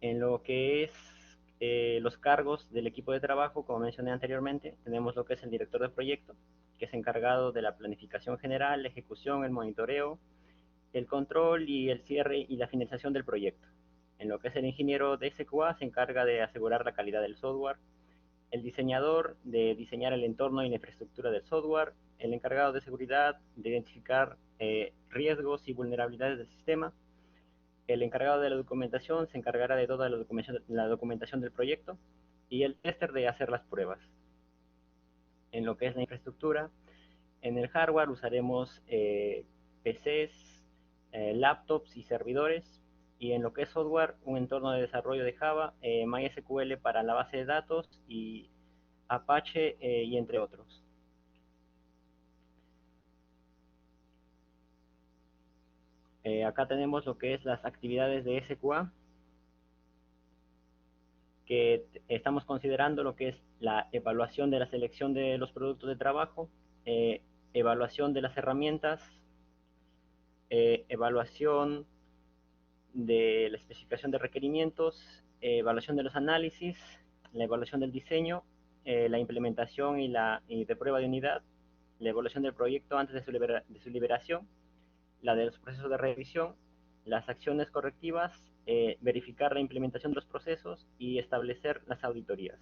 En lo que es los cargos del equipo de trabajo, como mencioné anteriormente, tenemos lo que es el director de proyecto, que es encargado de la planificación general, la ejecución, el monitoreo, el control y el cierre y la finalización del proyecto. En lo que es el ingeniero de SQA, se encarga de asegurar la calidad del software, el diseñador de diseñar el entorno y la infraestructura del software, el encargado de seguridad de identificar riesgos y vulnerabilidades del sistema, el encargado de la documentación se encargará de toda la documentación del proyecto y el tester de hacer las pruebas. En lo que es la infraestructura, en el hardware usaremos PCs, laptops y servidores, y en lo que es software, un entorno de desarrollo de Java, MySQL para la base de datos y Apache y entre otros. Acá tenemos lo que es las actividades de SQA, que estamos considerando lo que es la evaluación de la selección de los productos de trabajo, evaluación de las herramientas, evaluación de la especificación de requerimientos, evaluación de los análisis, la evaluación del diseño, la implementación y de prueba de unidad, la evaluación del proyecto antes de su liberación, la de los procesos de revisión, las acciones correctivas, verificar la implementación de los procesos y establecer las auditorías.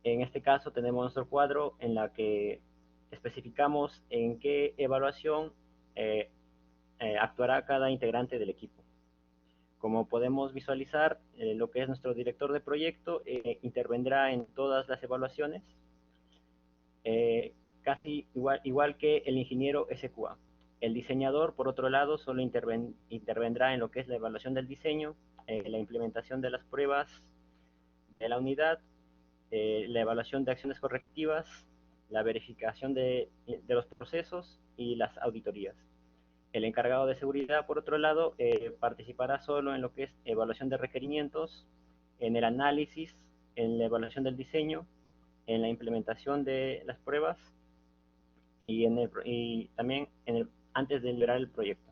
En este caso tenemos nuestro cuadro en la que especificamos en qué evaluación actuará cada integrante del equipo. Como podemos visualizar, lo que es nuestro director de proyecto intervendrá en todas las evaluaciones, casi igual que el ingeniero SQA. El diseñador, por otro lado, solo intervendrá en lo que es la evaluación del diseño, la implementación de las pruebas de la unidad, la evaluación de acciones correctivas, la verificación de los procesos y las auditorías. El encargado de seguridad, por otro lado, participará solo en lo que es evaluación de requerimientos, en el análisis, en la evaluación del diseño, en la implementación de las pruebas y también antes de liberar el proyecto.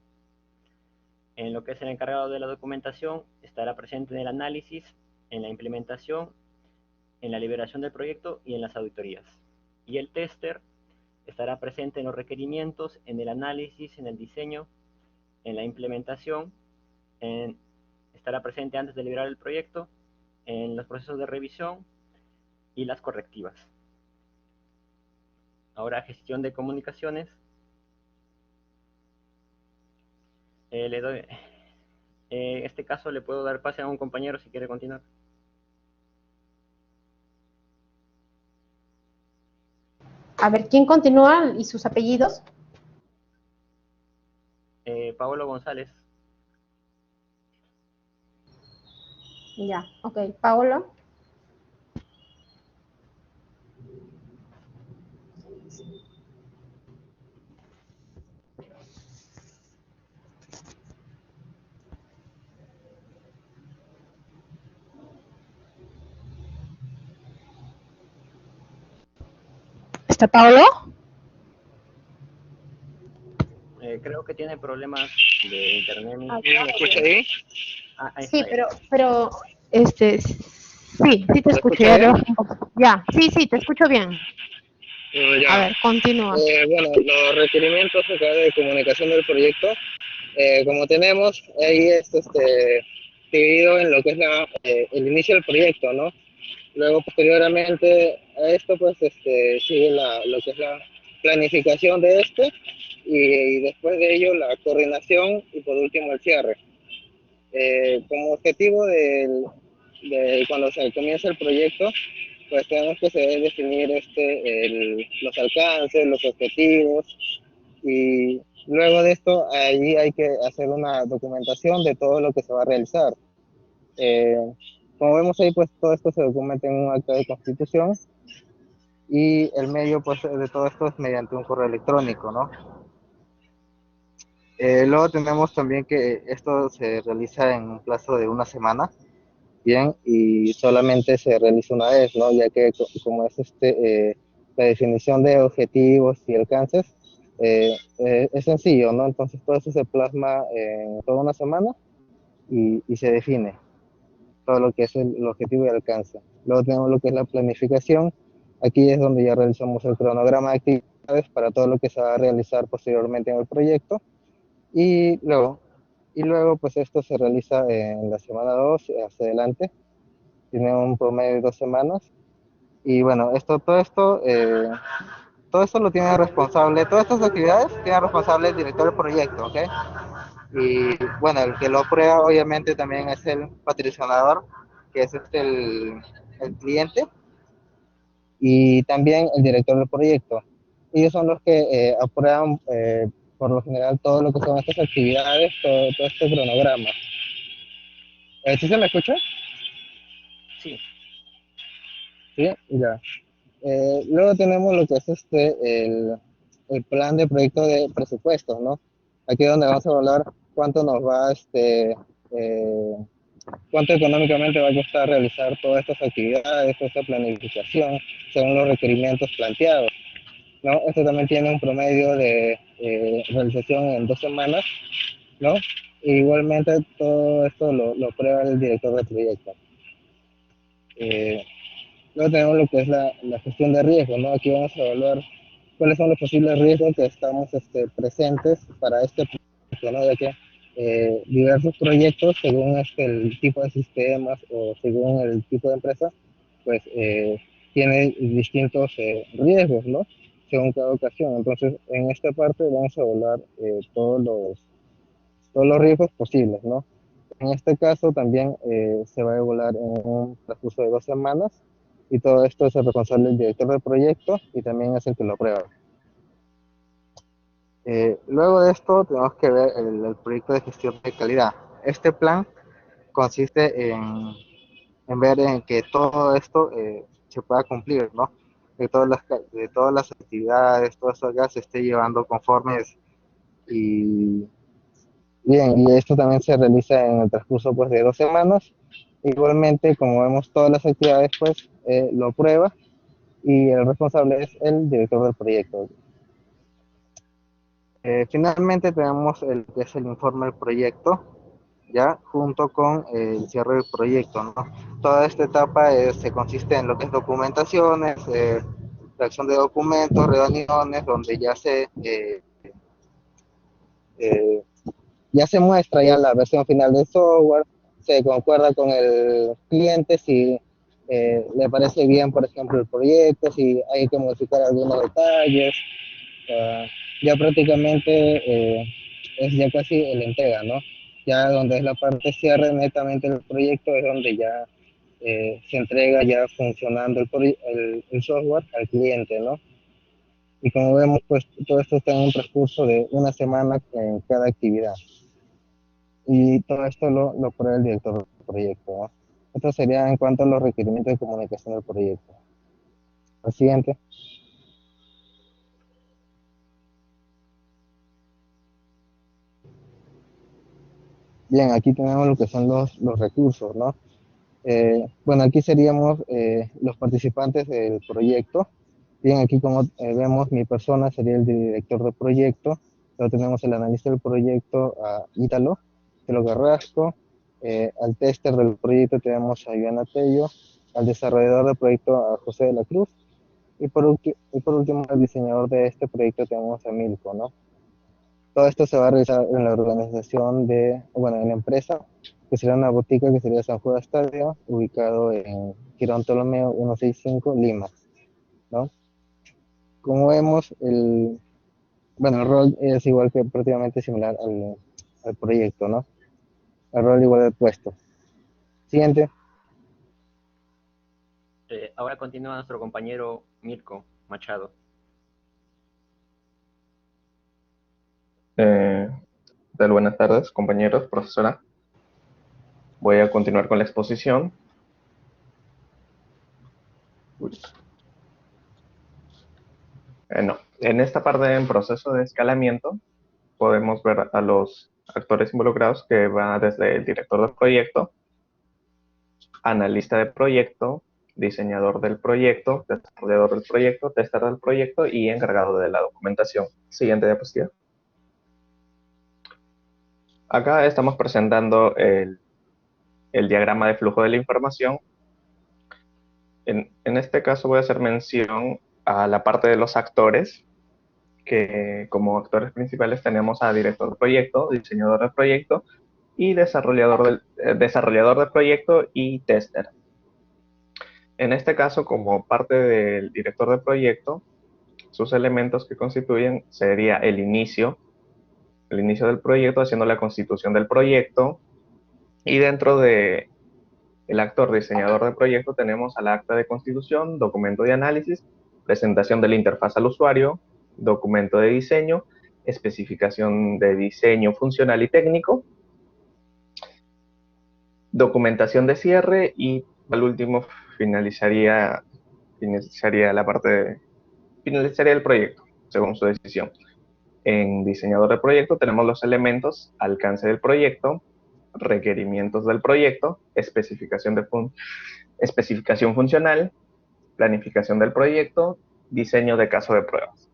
En lo que es el encargado de la documentación, estará presente en el análisis, en la implementación, en la liberación del proyecto y en las auditorías. Y el tester estará presente en los requerimientos, en el análisis, en el diseño, en la implementación, estará presente antes de liberar el proyecto, en los procesos de revisión y las correctivas. Ahora, gestión de comunicaciones. Le doy, en este caso le puedo dar pase a un compañero si quiere continuar. A ver, ¿quién continúa y sus apellidos? Paolo González. Ya, ok. Paolo. ¿Está Paolo? Creo que tiene problemas de internet. ¿Sí me escucha ahí? Ahí Sí, está. pero, sí te escucho. Ya, sí, te escucho bien. Ya. A ver, continúa. Bueno, los requerimientos acá de comunicación del proyecto, como tenemos, ahí es dividido en lo que es el inicio del proyecto, ¿no? Luego, posteriormente a esto, pues sigue lo que es la planificación de y después de ello la coordinación y por último el cierre. Como objetivo de cuando se comienza el proyecto, pues tenemos que definir los alcances, los objetivos y luego de esto allí hay que hacer una documentación de todo lo que se va a realizar. Eh, Como vemos ahí, pues todo esto se documenta en un acta de constitución y el medio pues de todo esto es mediante un correo electrónico, ¿no? Luego tenemos también que esto se realiza en un plazo de una semana, bien, y solamente se realiza una vez, ¿no? Ya que como es la definición de objetivos y alcances, es sencillo, ¿no? Entonces todo eso se plasma en toda una semana y se define todo lo que es el objetivo y alcance. Luego tenemos lo que es la planificación. Aquí es donde ya realizamos el cronograma de actividades para todo lo que se va a realizar posteriormente en el proyecto. Y luego pues esto se realiza en la semana 2 hacia adelante. Tiene un promedio de 2 semanas. Y bueno, todo esto lo tiene responsable, todas estas actividades tiene responsable el director del proyecto, ¿ok? Y bueno, el que lo aprueba obviamente también es el patrocinador, que es el cliente, y también el director del proyecto. Ellos son los que aprueban por lo general todo lo que son estas actividades, todo este cronograma. ¿Sí se me escucha? Sí, Sí, ya. Luego tenemos lo que es el plan de proyecto de presupuestos, ¿no? Aquí es donde vamos a hablar cuánto nos va, eh, cuánto económicamente va a costar realizar todas estas actividades, toda esta planificación, según los requerimientos planteados, ¿no? Esto también tiene un promedio de realización en 2 semanas, ¿no? E igualmente todo esto lo prueba el director del proyecto. Eh, Luego tenemos lo que es la gestión de riesgos, ¿no? Aquí vamos a evaluar cuáles son los posibles riesgos que estamos presentes para este proyecto, ¿no? Ya que diversos proyectos, según el tipo de sistemas o según el tipo de empresa, pues tiene distintos riesgos, ¿no? Según cada ocasión. Entonces, en esta parte vamos a evaluar todos los riesgos posibles, ¿no? En este caso también se va a evaluar en un transcurso de 2 semanas y todo esto es el responsable del director del proyecto y también es el que lo aprueba. Luego de esto tenemos que ver el proyecto de gestión de calidad. Este plan consiste en ver en que todo esto se pueda cumplir, ¿no? De todas las actividades, todo esto ya se esté llevando conformes y bien, y esto también se realiza en el transcurso pues, de 2 semanas. Igualmente, como vemos todas las actividades, pues lo aprueba y el responsable es el director del proyecto. Finalmente tenemos el que es el informe del proyecto, ya junto con el cierre del proyecto, ¿no? Toda esta etapa se consiste en lo que es documentaciones, redacción de documentos, reuniones, donde eh, ya se muestra ya la versión final del software, se concuerda con el cliente si le parece bien, por ejemplo, el proyecto, si hay que modificar algunos detalles. Uh, ya prácticamente es ya casi el entrega, ¿no? Ya donde es la parte cierre netamente del proyecto es donde ya se entrega ya funcionando el software al cliente, ¿no? Y como vemos, pues todo esto está en un transcurso de 1 semana en cada actividad. Y todo esto lo prueba el director del proyecto, ¿no? Esto sería en cuanto a los requerimientos de comunicación del proyecto. Al siguiente. Bien, aquí tenemos lo que son los recursos, ¿no? Bueno, aquí seríamos los participantes del proyecto. Bien, aquí como vemos, mi persona sería el director del proyecto. Luego tenemos el analista del proyecto a Ítalo, Ítalo Carrasco. Al tester del proyecto tenemos a Ivana Tello. Al desarrollador del proyecto a José de la Cruz. Y por último, al diseñador de este proyecto tenemos a Milko, ¿no? Todo esto se va a realizar en la organización en la empresa, que será una botica que sería San Judas Estadio, ubicado en Girón Ptolomeo 165, Lima, ¿no? Como vemos, el rol es igual que prácticamente similar al proyecto, ¿no? El rol igual del puesto. Siguiente. ahora continúa nuestro compañero Mirko Machado. Buenas tardes, compañeros, profesora. Voy a continuar con la exposición. No. En esta parte, en proceso de escalamiento, podemos ver a los actores involucrados que va desde el director del proyecto, analista de proyecto, diseñador del proyecto, desarrollador del proyecto, tester del proyecto y encargado de la documentación. Siguiente diapositiva. Acá estamos presentando el diagrama de flujo de la información. En este caso voy a hacer mención a la parte de los actores, que como actores principales tenemos a director de proyecto, diseñador de proyecto y desarrollador de proyecto y tester. En este caso, como parte del director de proyecto, sus elementos que constituyen sería el inicio del proyecto, haciendo la constitución del proyecto, y dentro de el actor diseñador de proyecto tenemos al acta de constitución, documento de análisis, presentación de la interfaz al usuario, documento de diseño, especificación de diseño funcional y técnico, documentación de cierre y al último finalizaría finalizaría el proyecto según su decisión. En diseñador de proyecto tenemos los elementos: alcance del proyecto, requerimientos del proyecto, especificación funcional, planificación del proyecto, diseño de caso de pruebas.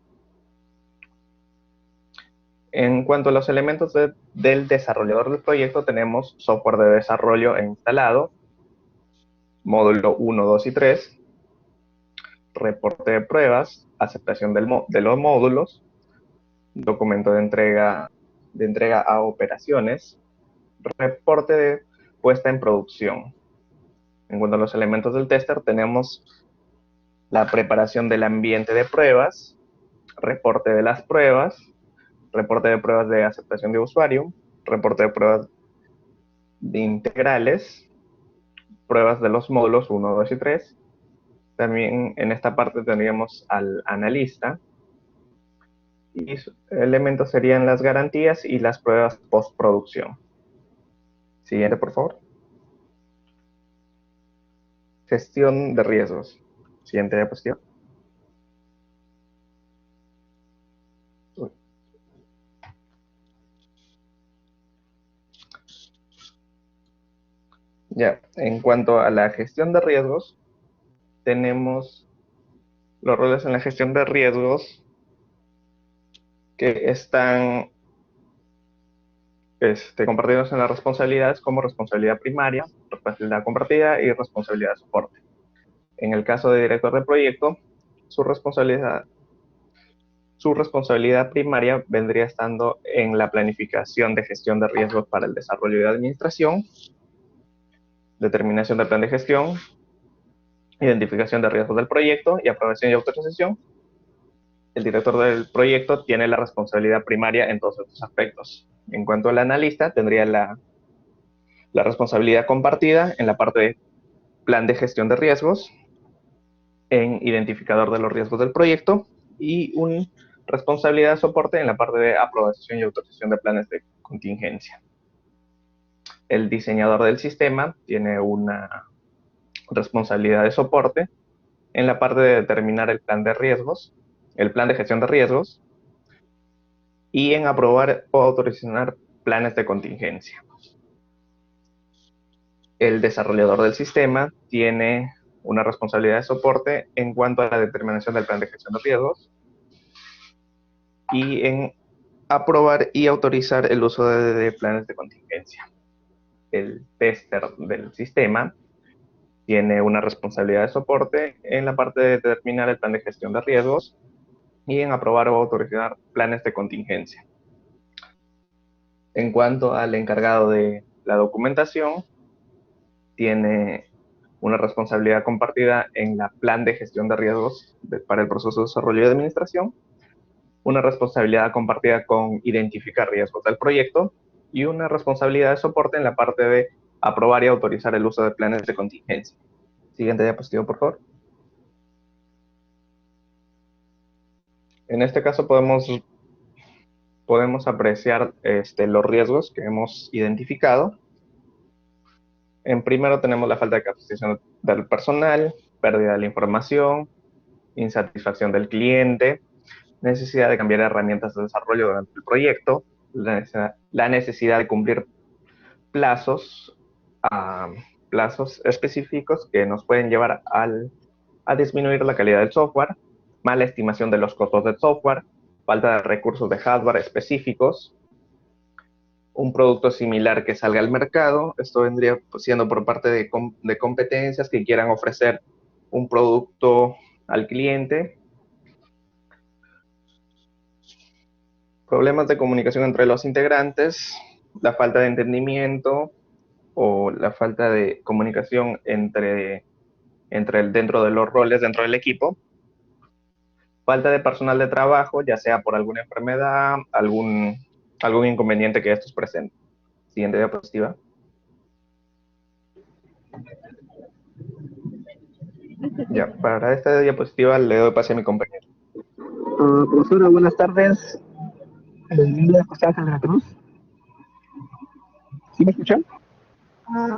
En cuanto a los elementos del desarrollador del proyecto, tenemos software de desarrollo e instalado, módulo 1, 2 y 3, reporte de pruebas, aceptación de los módulos, documento de entrega a operaciones, reporte de puesta en producción. En cuanto a los elementos del tester, tenemos la preparación del ambiente de pruebas, reporte de las pruebas, reporte de pruebas de aceptación de usuario, reporte de pruebas de integrales, pruebas de los módulos 1, 2 y 3. También en esta parte tendríamos al analista, y sus elementos serían las garantías y las pruebas postproducción. Siguiente, por favor. Gestión de riesgos. Siguiente diapositiva. Ya, en cuanto a la gestión de riesgos, tenemos los roles en la gestión de riesgos que están compartidos en las responsabilidades como responsabilidad primaria, responsabilidad compartida y responsabilidad de soporte. En el caso de director de proyecto, su responsabilidad primaria vendría estando en la planificación de gestión de riesgos para el desarrollo y administración, determinación del plan de gestión, identificación de riesgos del proyecto y aprobación y autorización. El director del proyecto tiene la responsabilidad primaria en todos estos aspectos. En cuanto al analista, tendría la responsabilidad compartida en la parte de plan de gestión de riesgos, en identificador de los riesgos del proyecto, y una responsabilidad de soporte en la parte de aprobación y autorización de planes de contingencia. El diseñador del sistema tiene una responsabilidad de soporte en la parte de determinar el plan de riesgos, el plan de gestión de riesgos, y en aprobar o autorizar planes de contingencia. El desarrollador del sistema tiene una responsabilidad de soporte en cuanto a la determinación del plan de gestión de riesgos y en aprobar y autorizar el uso de planes de contingencia. El tester del sistema tiene una responsabilidad de soporte en la parte de determinar el plan de gestión de riesgos y en aprobar o autorizar planes de contingencia. En cuanto al encargado de la documentación, tiene una responsabilidad compartida en la plan de gestión de riesgos para el proceso de desarrollo y administración, una responsabilidad compartida con identificar riesgos del proyecto y una responsabilidad de soporte en la parte de aprobar y autorizar el uso de planes de contingencia. Siguiente diapositiva, por favor. En este caso podemos apreciar los riesgos que hemos identificado. En primero tenemos la falta de capacitación del personal, pérdida de la información, insatisfacción del cliente, necesidad de cambiar herramientas de desarrollo durante el proyecto, la necesidad de cumplir plazos específicos que nos pueden llevar a disminuir la calidad del software, mala estimación de los costos del software, falta de recursos de hardware específicos, un producto similar que salga al mercado. Esto vendría siendo por parte de competencias que quieran ofrecer un producto al cliente. Problemas de comunicación entre los integrantes, la falta de entendimiento o la falta de comunicación dentro de los roles dentro del equipo. Falta de personal de trabajo, ya sea por alguna enfermedad, algún inconveniente que estos presenten. Siguiente diapositiva. Ya, para esta diapositiva le doy pase a mi compañero. Profesora, buenas tardes. Mi nombre es José Ángel de la Cruz. ¿Sí me escuchan?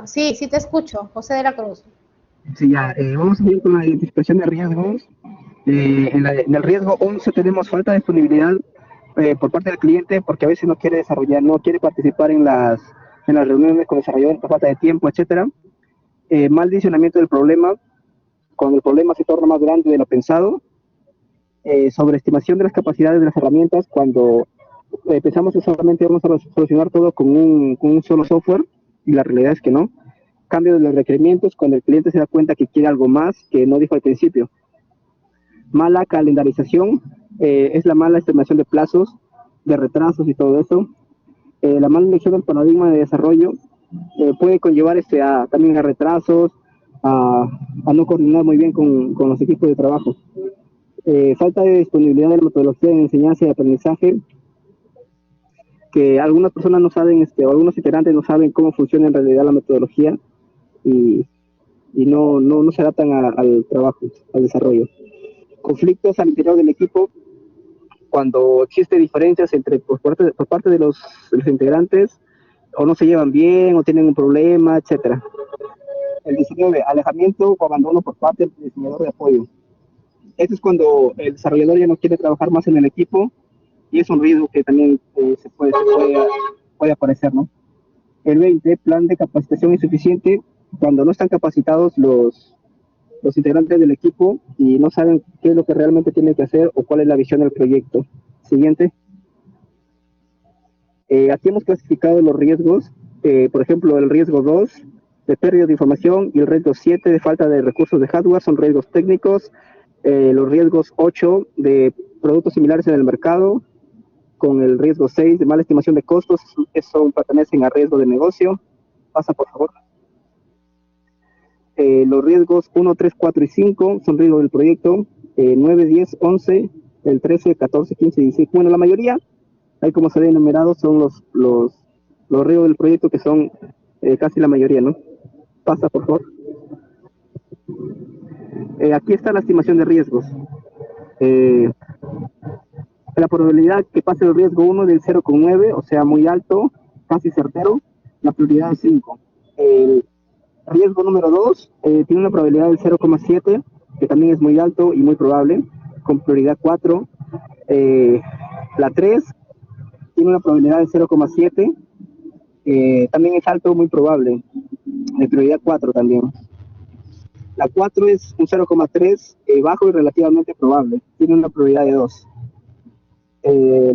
Sí, sí te escucho, José de la Cruz. Sí, ya. Vamos a seguir con la identificación de riesgos. En el riesgo 11 tenemos falta de disponibilidad por parte del cliente porque a veces no quiere desarrollar, no quiere participar en las reuniones con desarrolladores por falta de tiempo, etcétera. Mal dimensionamiento del problema, cuando el problema se torna más grande de lo pensado. Sobreestimación de las capacidades de las herramientas, cuando pensamos que solamente vamos a solucionar todo con un solo software y la realidad es que no. Cambio de los requerimientos, cuando el cliente se da cuenta que quiere algo más que no dijo al principio. Mala calendarización, es la mala estimación de plazos, de retrasos y todo eso. La mala elección del paradigma de desarrollo puede conllevar también a retrasos, a no coordinar muy bien con los equipos de trabajo. Falta de disponibilidad de la metodología de enseñanza y aprendizaje, que algunas personas no saben, o algunos integrantes no saben cómo funciona en realidad la metodología y no se adaptan al trabajo, al desarrollo. Conflictos al interior del equipo, cuando existe diferencias por parte de los integrantes, o no se llevan bien, o tienen un problema, etcétera. El 19, alejamiento o abandono por parte del diseñador de apoyo. Esto es cuando el desarrollador ya no quiere trabajar más en el equipo y es un riesgo que también puede aparecer, ¿no? El 20, plan de capacitación insuficiente, cuando no están capacitados los integrantes del equipo y no saben qué es lo que realmente tienen que hacer o cuál es la visión del proyecto. Siguiente. Aquí hemos clasificado los riesgos, por ejemplo, el riesgo 2 de pérdida de información y el riesgo 7 de falta de recursos de hardware son riesgos técnicos. Los riesgos 8 de productos similares en el mercado, con el riesgo 6 de mala estimación de costos, eso pertenecen a riesgo de negocio. Pasa, por favor. Los riesgos 1, 3, 4 y 5 son riesgos del proyecto. 9, 10, 11, el 13, 14, 15 y 16. Bueno, la mayoría, ahí como se ve enumerado, son los riesgos del proyecto, que son casi la mayoría, ¿no? Pasa, por favor. Aquí está la estimación de riesgos. La probabilidad que pase el riesgo 1 del 0,9, o sea, muy alto, casi certero, la prioridad es 5. El riesgo número 2 tiene una probabilidad del 0,7, que también es muy alto y muy probable, con prioridad 4. La 3 tiene una probabilidad del 0,7, también es alto, muy probable, de prioridad 4 también. La 4 es un 0,3, bajo y relativamente probable, tiene una probabilidad de 2.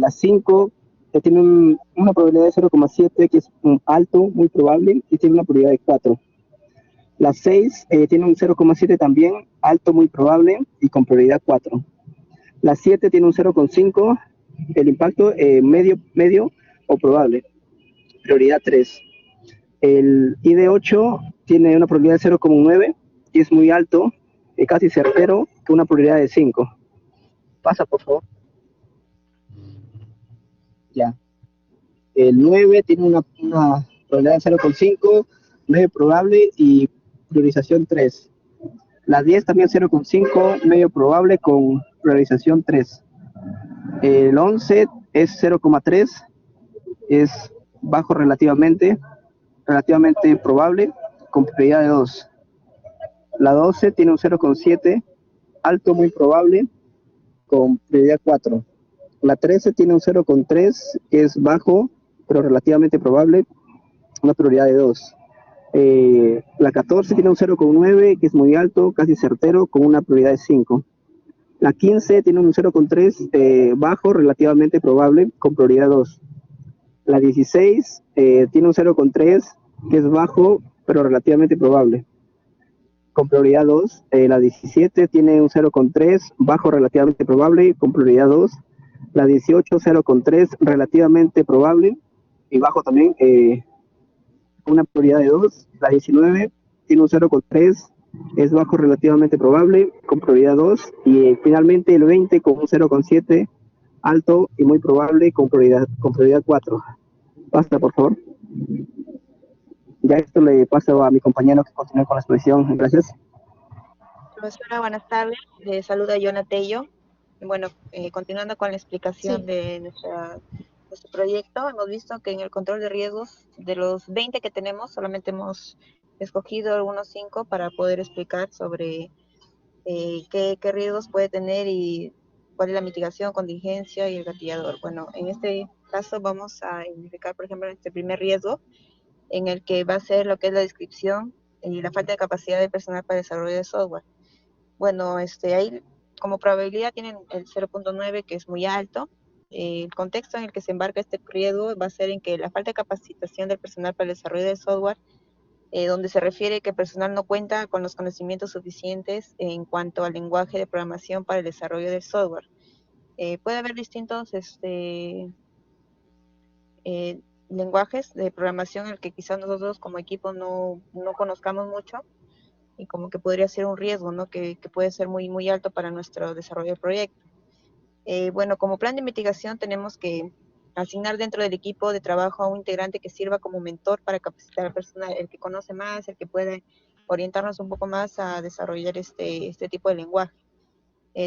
La 5 tiene una probabilidad de 0,7, que es alto, muy probable, y tiene una probabilidad de 4. La 6 tiene un 0,7 también, alto, muy probable, y con probabilidad 4. La 7 tiene un 0,5, el impacto medio o probable, prioridad 3. El ID8 tiene una probabilidad de 0,9 y es muy alto, casi certero, con una probabilidad de 5. Pasa, por favor. Ya. El 9 tiene una probabilidad de 0,5, 9 probable y priorización 3. La 10 también 0,5, medio probable con priorización 3. El 11 es 0,3, es bajo relativamente probable, con prioridad de 2. La 12 tiene un 0,7, alto, muy probable, con prioridad 4. La 13 tiene un 0,3, que es bajo, pero relativamente probable, una prioridad de 2. La 14 tiene un 0,9, que es muy alto, casi certero, con una prioridad de 5. La 15 tiene un 0,3, bajo, relativamente probable, con prioridad 2. La 16 tiene un 0,3, que es bajo, pero relativamente probable. Con prioridad 2, la 17 tiene un 0,3, bajo, relativamente probable, con prioridad 2. La 18, 0,3, relativamente probable, y bajo también, una prioridad de 2. La 19 tiene un 0,3, es bajo, relativamente probable, con prioridad 2. Y finalmente el 20 con un 0,7, alto y muy probable, con prioridad 4. Basta, por favor. Ya esto le paso a mi compañero que continúe con la exposición. Gracias. Profesora, buenas tardes. Le saluda Yona Tello. Bueno, continuando con la explicación Sí. de nuestro proyecto, hemos visto que en el control de riesgos, de los 20 que tenemos, solamente hemos escogido algunos 5 para poder explicar sobre qué riesgos puede tener y cuál es la mitigación, contingencia y el gatillador. Bueno, en este caso vamos a identificar, por ejemplo, este primer riesgo, en el que va a ser lo que es la descripción y la falta de capacidad de personal para desarrollo de software. Bueno, ahí como probabilidad tienen el 0,9, que es muy alto. El contexto en el que se embarca este riesgo va a ser en que la falta de capacitación del personal para el desarrollo del software, donde se refiere que el personal no cuenta con los conocimientos suficientes en cuanto al lenguaje de programación para el desarrollo del software. Puede haber distintos lenguajes de programación en el que quizás nosotros como equipo no conozcamos mucho, y como que podría ser un riesgo, ¿no? Que puede ser muy, muy alto para nuestro desarrollo del proyecto. Bueno, como plan de mitigación tenemos que asignar dentro del equipo de trabajo a un integrante que sirva como mentor para capacitar al personal, el que conoce más, el que puede orientarnos un poco más a desarrollar este tipo de lenguaje.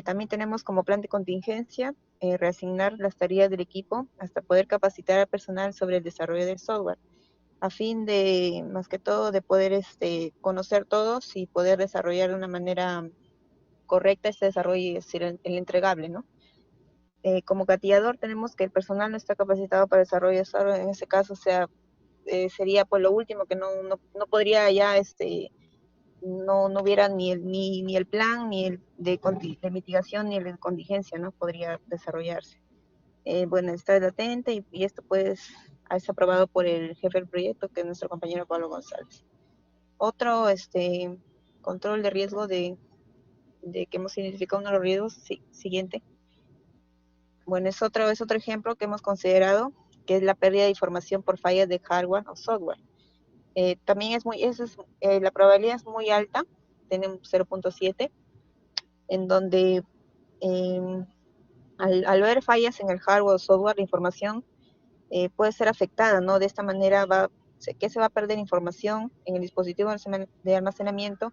También tenemos como plan de contingencia reasignar las tareas del equipo hasta poder capacitar al personal sobre el desarrollo del software, a fin de, más que todo, de poder conocer todos y poder desarrollar de una manera correcta este desarrollo y decir el entregable, ¿no? Como gatillador tenemos que el personal no está capacitado para desarrollo de software, en ese caso sería pues lo último, que no podría ya, no hubiera ni el plan, ni el de mitigación, ni el de contingencia, ¿no? Podría desarrollarse. Bueno, está latente y esto pues es aprobado por el jefe del proyecto, que es nuestro compañero Pablo González. Otro control de riesgo de que hemos identificado uno de los riesgos, sí, siguiente. Bueno, es otro ejemplo que hemos considerado, que es la pérdida de información por fallas de hardware o software. También la probabilidad es muy alta, tenemos 0,7, en donde al ver fallas en el hardware o software, la información puede ser afectada, ¿no? De esta manera que se va a perder información en el dispositivo de almacenamiento,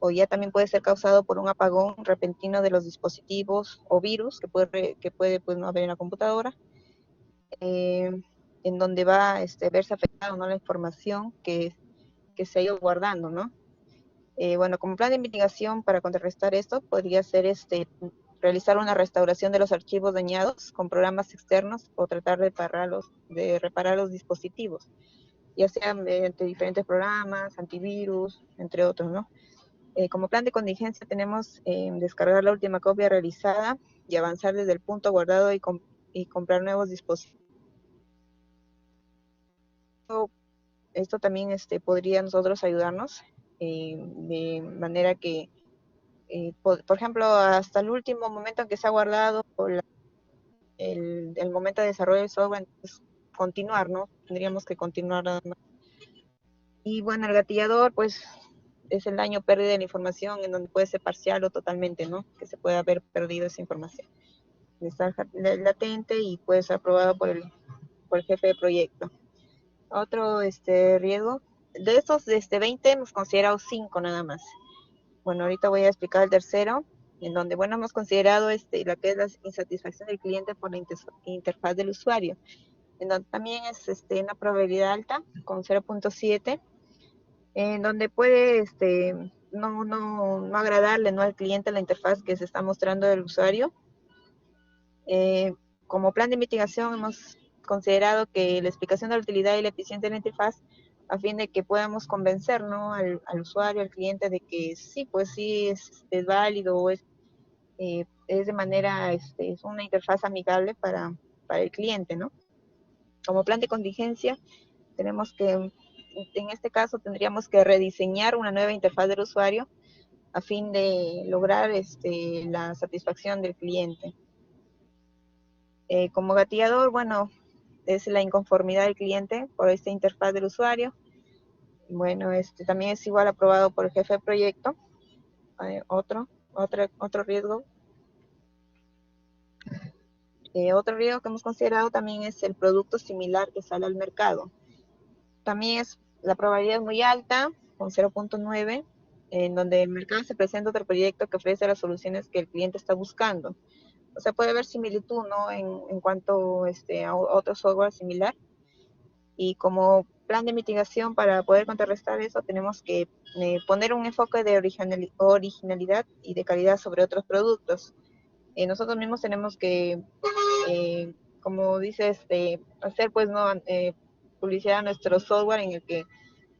o ya también puede ser causado por un apagón repentino de los dispositivos o virus que puede pues, no haber en la computadora, en donde va a verse afectada, ¿no? La información que se ha ido guardando, ¿no? Bueno, como plan de mitigación para contrarrestar esto, podría ser realizar una restauración de los archivos dañados con programas externos, o tratar de reparar los dispositivos, ya sea mediante diferentes programas, antivirus, entre otros, ¿no? Como plan de contingencia tenemos descargar la última copia realizada y avanzar desde el punto guardado y comprar nuevos dispositivos. Esto también podría nosotros ayudarnos de manera que, por ejemplo, hasta el último momento en que se ha guardado el momento de desarrollo del software, entonces, continuar, ¿no? Tendríamos que continuar nada más. Y bueno, el gatillador, pues, es el daño, pérdida de la información, en donde puede ser parcial o totalmente, ¿no? Que se puede haber perdido esa información. Está latente y puede ser aprobado por el jefe de proyecto. Otro riesgo, de estos 20 hemos considerado 5 nada más. Bueno, ahorita voy a explicar el tercero, en donde, bueno, hemos considerado la que es la insatisfacción del cliente por la interfaz del usuario, en donde también es una probabilidad alta, con 0,7, en donde puede no agradarle, ¿no?, al cliente la interfaz que se está mostrando del usuario. Como plan de mitigación hemos considerado que la explicación de la utilidad y la eficiencia de la interfaz, a fin de que podamos convencer, ¿no?, al usuario, al cliente, de que sí, pues sí es válido, o es de manera, es una interfaz amigable para el cliente, ¿no? como plan de contingencia, tenemos que, en este caso, tendríamos que rediseñar una nueva interfaz del usuario a fin de lograr la satisfacción del cliente. Como gatillador, bueno, es la inconformidad del cliente por esta interfaz del usuario. Bueno, también es igual aprobado por el jefe de proyecto. Otro riesgo. Otro riesgo que hemos considerado también es el producto similar que sale al mercado. También la probabilidad es muy alta, con 0.9, en donde el mercado se presenta otro proyecto que ofrece las soluciones que el cliente está buscando. O sea, puede haber similitud, ¿no? En cuanto a otro software similar. Y como plan de mitigación para poder contrarrestar eso, tenemos que poner un enfoque de originalidad y de calidad sobre otros productos. Nosotros mismos tenemos que, como dices, hacer pues no publicidad a nuestro software en el que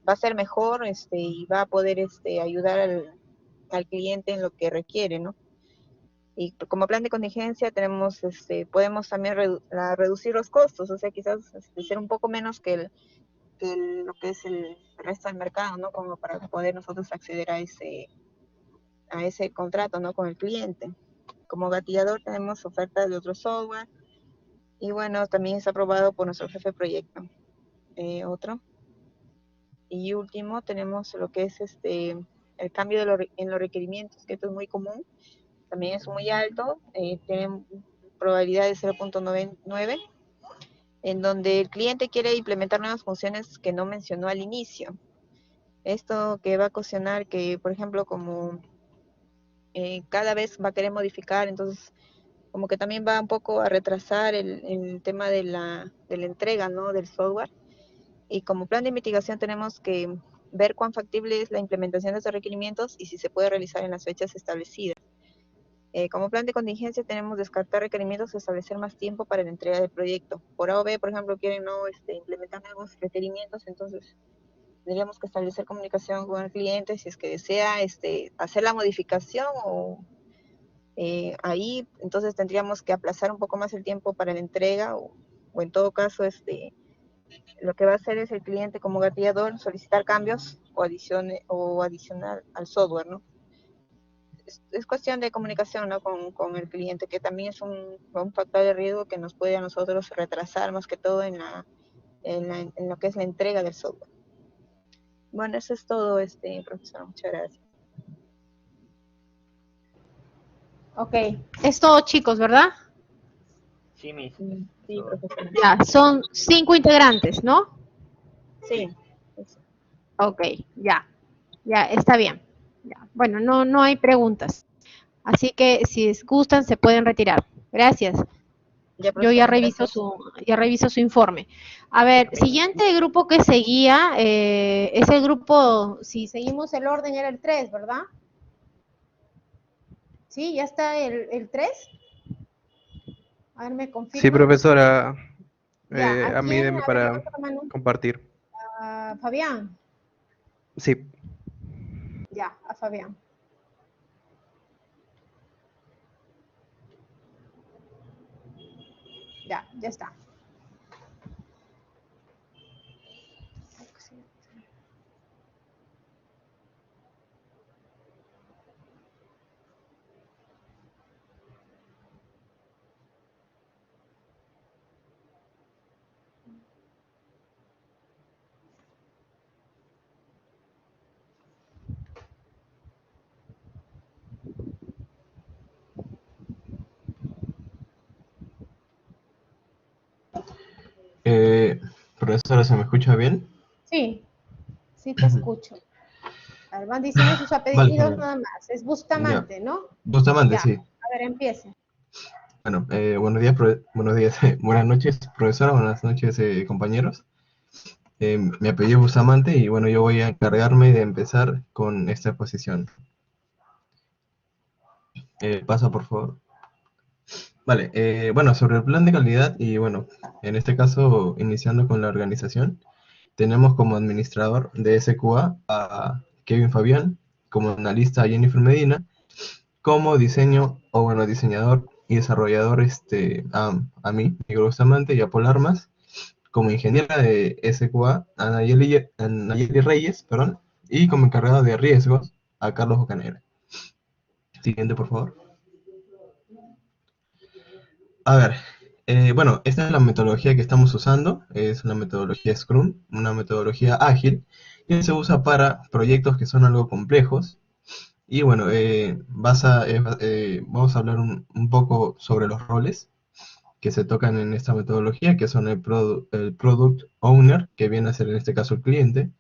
va a ser mejor y va a poder ayudar al cliente en lo que requiere, ¿no? Y como plan de contingencia podemos también reducir los costos, o sea, quizás ser un poco menos que lo que es el resto del mercado, ¿no? Como para poder nosotros acceder a ese contrato, ¿no? Con el cliente. Como gatillador tenemos ofertas de otro software y bueno, también es aprobado por nuestro jefe de proyecto. Otro. Y último tenemos lo que es el cambio en los requerimientos, que esto es muy común, también es muy alto, tiene probabilidad de 0.99, en donde el cliente quiere implementar nuevas funciones que no mencionó al inicio. Esto que va a ocasionar que, por ejemplo, como cada vez va a querer modificar, entonces como que también va un poco a retrasar el tema de la entrega, ¿no? Del software. Y como plan de mitigación tenemos que ver cuán factible es la implementación de estos requerimientos y si se puede realizar en las fechas establecidas. Como plan de contingencia tenemos descartar requerimientos y establecer más tiempo para la entrega del proyecto. Por A o B, por ejemplo, quieren no implementar nuevos requerimientos, entonces tendríamos que establecer comunicación con el cliente si es que desea hacer la modificación o ahí, entonces tendríamos que aplazar un poco más el tiempo para la entrega o en todo caso lo que va a hacer es el cliente como gatillador solicitar cambios o adicionar al software, ¿no? Es cuestión de comunicación, ¿no? con el cliente, que también es un factor de riesgo que nos puede a nosotros retrasar más que todo en lo que es la entrega del software. Bueno, eso es todo, profesor. Muchas gracias. Ok, es todo, chicos, ¿verdad? Sí, Miss. Sí, profesor. Ya, son 5 integrantes, ¿no? Sí. Ok, ya, está bien. Ya. Bueno, no hay preguntas. Así que si les gustan, se pueden retirar. Gracias. Ya, Yo ya profesor, reviso su informe. A ver, siguiente grupo que seguía es el grupo, si seguimos el orden, era el 3, ¿verdad? ¿Sí? ¿Ya está el 3? A ver, ¿me confirma? Sí, profesora, Ya, a mí quién? deme A ver, para levanta la mano. compartir. Fabián. Sí. Ya, a Fabián. Ya está. Profesora, ¿se me escucha bien? Sí, sí te escucho. A ver, van diciendo sus Vale, apellidos genial. nada más. Es Ya. Bustamante, ¿no? Bustamante, Ya. sí. A ver, empiece. Bueno, buenos días, buenos días, buenas noches, profesora, buenas noches, compañeros. Mi apellido es Bustamante y bueno, yo voy a encargarme de empezar con esta exposición. Pasa, por favor. Vale, bueno, sobre el plan de calidad y bueno, en este caso, iniciando con la organización, tenemos como administrador de SQA a Kevin Fabián, como analista a Jennifer Medina, como diseñador y desarrollador a mí, Miguel Bustamante y a Paul Armas, como ingeniera de SQA a Nayeli Reyes, perdón, y como encargado de riesgos a Carlos Bocanegra. Siguiente, por favor. A ver, bueno, esta es la metodología que estamos usando, es una metodología Scrum, una metodología ágil, que se usa para proyectos que son algo complejos. Y bueno, vamos a hablar un poco sobre los roles que se tocan en esta metodología, que son el Product Owner, que viene a ser en este caso el cliente,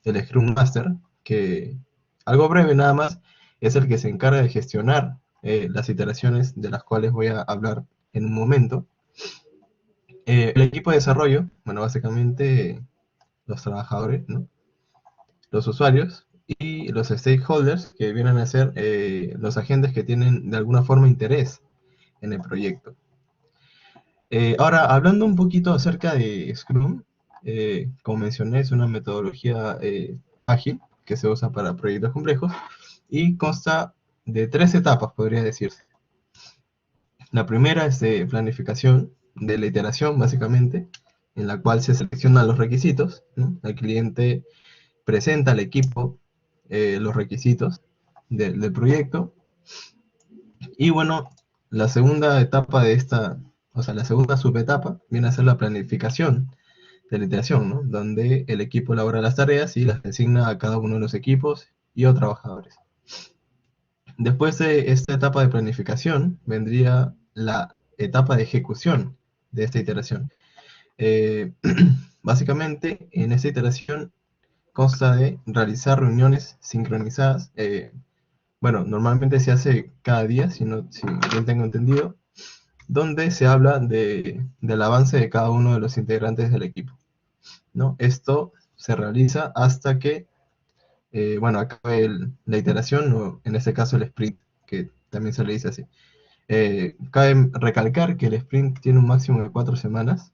el Scrum Master, que algo breve nada más, es el que se encarga de gestionar las iteraciones de las cuales voy a hablar en un momento. El equipo de desarrollo, bueno, básicamente los trabajadores, ¿no? Los usuarios y los stakeholders, que vienen a ser los agentes que tienen de alguna forma interés en el proyecto. Ahora, hablando un poquito acerca de Scrum, como mencioné, es una metodología ágil que se usa para proyectos complejos y consta de 3 etapas, podría decirse. La primera es de planificación de la iteración, básicamente, en la cual se seleccionan los requisitos, ¿no? El cliente presenta al equipo los requisitos del proyecto. Y bueno, la segunda etapa de esta, o sea, la segunda subetapa viene a ser la planificación de la iteración, ¿no? Donde el equipo elabora las tareas y las designa a cada uno de los equipos y o trabajadores. Después de esta etapa de planificación vendría la etapa de ejecución de esta iteración. Básicamente, en esta iteración consta de realizar reuniones sincronizadas. Bueno, normalmente se hace cada día, si bien tengo entendido, donde se habla del avance de cada uno de los integrantes del equipo, ¿no? Esto se realiza hasta que, bueno, acabe la iteración, o en este caso el sprint, que también se le dice así. Cabe recalcar que el sprint tiene un máximo de 4 semanas.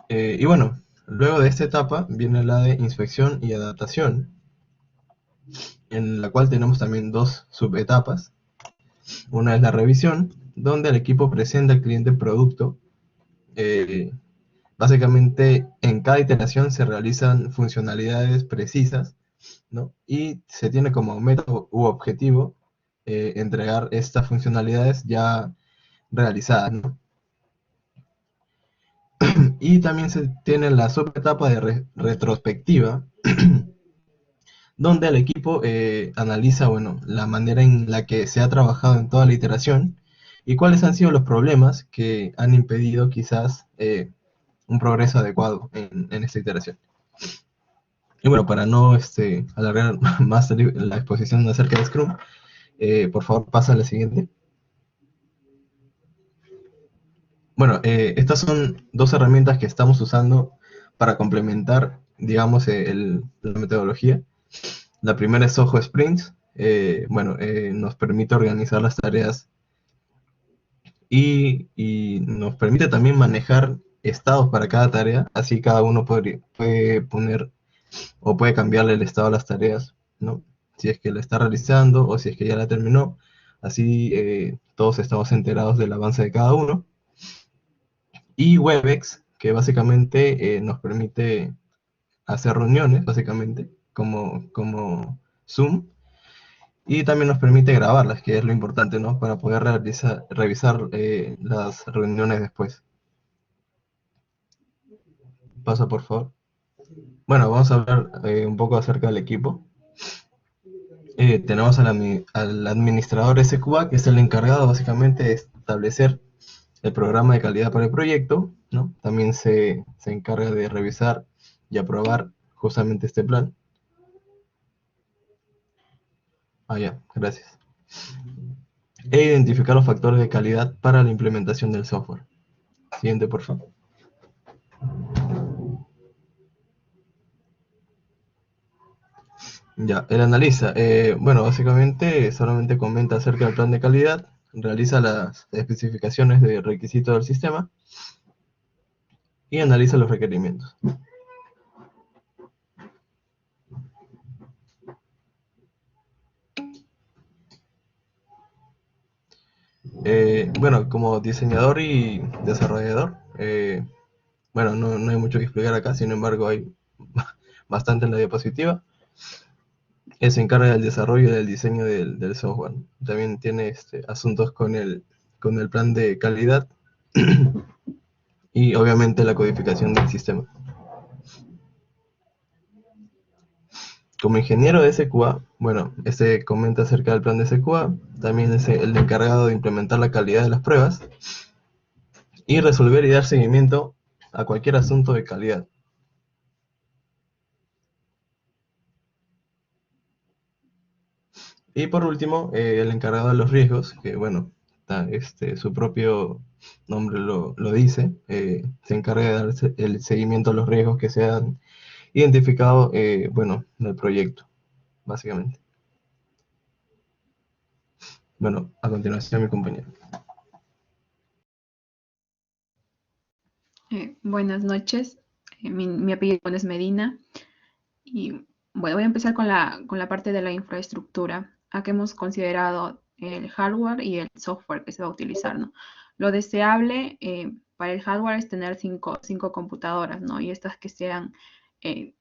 Y bueno, luego de esta etapa viene la de inspección y adaptación, en la cual tenemos también 2 subetapas. Una es la revisión, donde el equipo presenta al cliente el producto. Básicamente, en cada iteración se realizan funcionalidades precisas, ¿no? Y se tiene como meta u objetivo entregar estas funcionalidades ya realizadas, ¿no? Y también se tiene la subetapa de retrospectiva, donde el equipo analiza, bueno, la manera en la que se ha trabajado en toda la iteración y cuáles han sido los problemas que han impedido quizás un progreso adecuado en esta iteración. Y bueno, para no alargar más la exposición acerca de Scrum, por favor pasa a la siguiente. Bueno, estas son 2 herramientas que estamos usando para complementar, digamos, la metodología. La primera es Zoho Sprints. Bueno, nos permite organizar las tareas y nos permite también manejar estados para cada tarea. Así cada uno puede poner o puede cambiarle el estado a las tareas, ¿no? Si es que la está realizando o si es que ya la terminó. Así todos estamos enterados del avance de cada uno. Y Webex, que básicamente nos permite hacer reuniones, básicamente, como Zoom, y también nos permite grabarlas, que es lo importante, ¿no? Para poder revisar las reuniones después. Pasa, por favor. Bueno, vamos a hablar un poco acerca del equipo. Tenemos al administrador SQA, que es el encargado básicamente de establecer el programa de calidad para el proyecto, ¿no? También se encarga de revisar y aprobar justamente este plan. Ya, gracias. E identificar los factores de calidad para la implementación del software. Siguiente, por favor. Ya, él analiza. Bueno, básicamente solamente comenta acerca del plan de calidad, realiza las especificaciones de requisitos del sistema y analiza los requerimientos. Bueno, como diseñador y desarrollador, bueno, no hay mucho que explicar acá, sin embargo hay bastante en la diapositiva. Se encarga del desarrollo y del diseño del software. También tiene asuntos con el plan de calidad y obviamente la codificación del sistema. Como ingeniero de SQA, bueno, comenta acerca del plan de SQA, también es el encargado de implementar la calidad de las pruebas y resolver y dar seguimiento a cualquier asunto de calidad. Y por último, el encargado de los riesgos, que bueno, su propio nombre lo dice, se encarga de dar el seguimiento a los riesgos que se han identificado, bueno, en el proyecto, básicamente. Bueno, a continuación mi compañero. Buenas noches, mi apellido es Medina y bueno, voy a empezar con la parte de la infraestructura. Aquí hemos considerado el hardware y el software que se va a utilizar, ¿no? Lo deseable para el hardware es tener cinco computadoras, ¿no? Y estas que sean el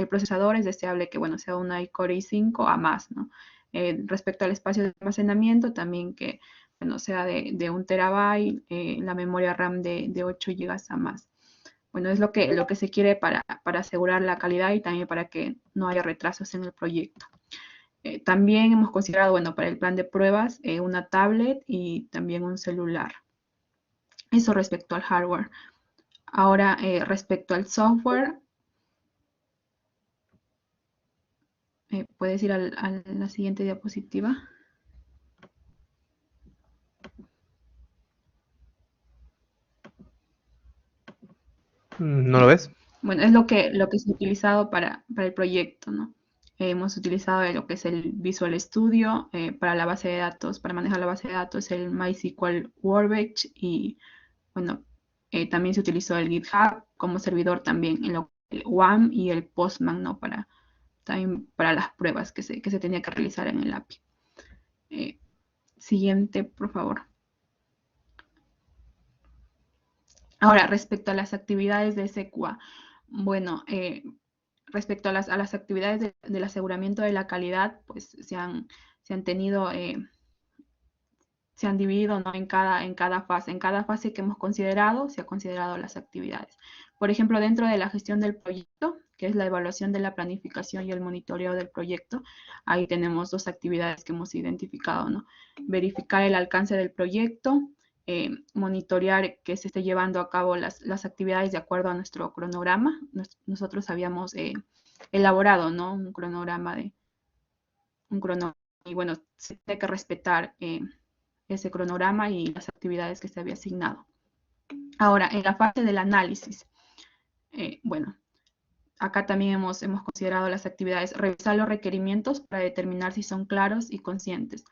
procesador es deseable que, bueno, sea una iCore i5 a más, ¿no? Respecto al espacio de almacenamiento, también que, bueno, sea de 1 terabyte, la memoria RAM de 8 gigas a más. Bueno, es lo que se quiere para asegurar la calidad y también para que no haya retrasos en el proyecto. También hemos considerado, bueno, para el plan de pruebas, una tablet y también un celular. Eso respecto al hardware. Ahora, respecto al software, ¿puedes ir a la siguiente diapositiva? ¿No lo ves? Bueno, es lo que se ha utilizado para el proyecto, ¿no? Hemos utilizado lo que es el Visual Studio para la base de datos, para manejar la base de datos, el MySQL Workbench y, bueno, también se utilizó el GitHub como servidor también, el WAM y el Postman, ¿no? También para las pruebas que se tenía que realizar en el API. Siguiente, por favor. Ahora, respecto a las actividades de SQA, bueno, respecto a las actividades del aseguramiento de la calidad, pues se han dividido, ¿no? en cada fase. En cada fase que hemos considerado, se ha considerado las actividades. Por ejemplo, dentro de la gestión del proyecto, que es la evaluación de la planificación y el monitoreo del proyecto, ahí tenemos 2 actividades que hemos identificado, ¿no? Verificar el alcance del proyecto, monitorear que se esté llevando a cabo las actividades de acuerdo a nuestro cronograma. Nosotros habíamos elaborado, ¿no? un cronograma, y bueno, se tiene que respetar ese cronograma y las actividades que se había asignado. Ahora, en la fase del análisis, bueno, acá también hemos considerado las actividades, revisar los requerimientos para determinar si son claros y conscientes.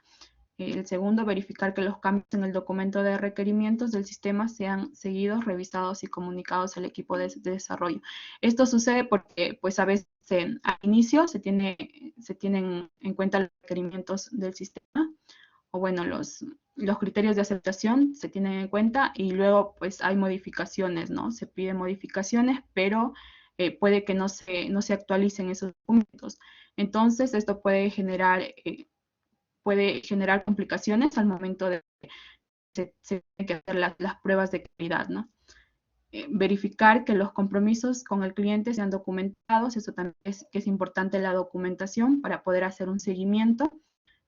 El segundo, verificar que los cambios en el documento de requerimientos del sistema sean seguidos, revisados y comunicados al equipo de desarrollo. Esto sucede porque, pues, a veces al inicio se tienen en cuenta los requerimientos del sistema, o bueno, los criterios de aceptación se tienen en cuenta y luego, pues, hay modificaciones, ¿no? Se piden modificaciones, pero puede que no se actualicen esos documentos. Entonces, esto puede generar complicaciones al momento de se tienen que hacer las pruebas de calidad, ¿no? Verificar que los compromisos con el cliente sean documentados, eso también es importante la documentación para poder hacer un seguimiento.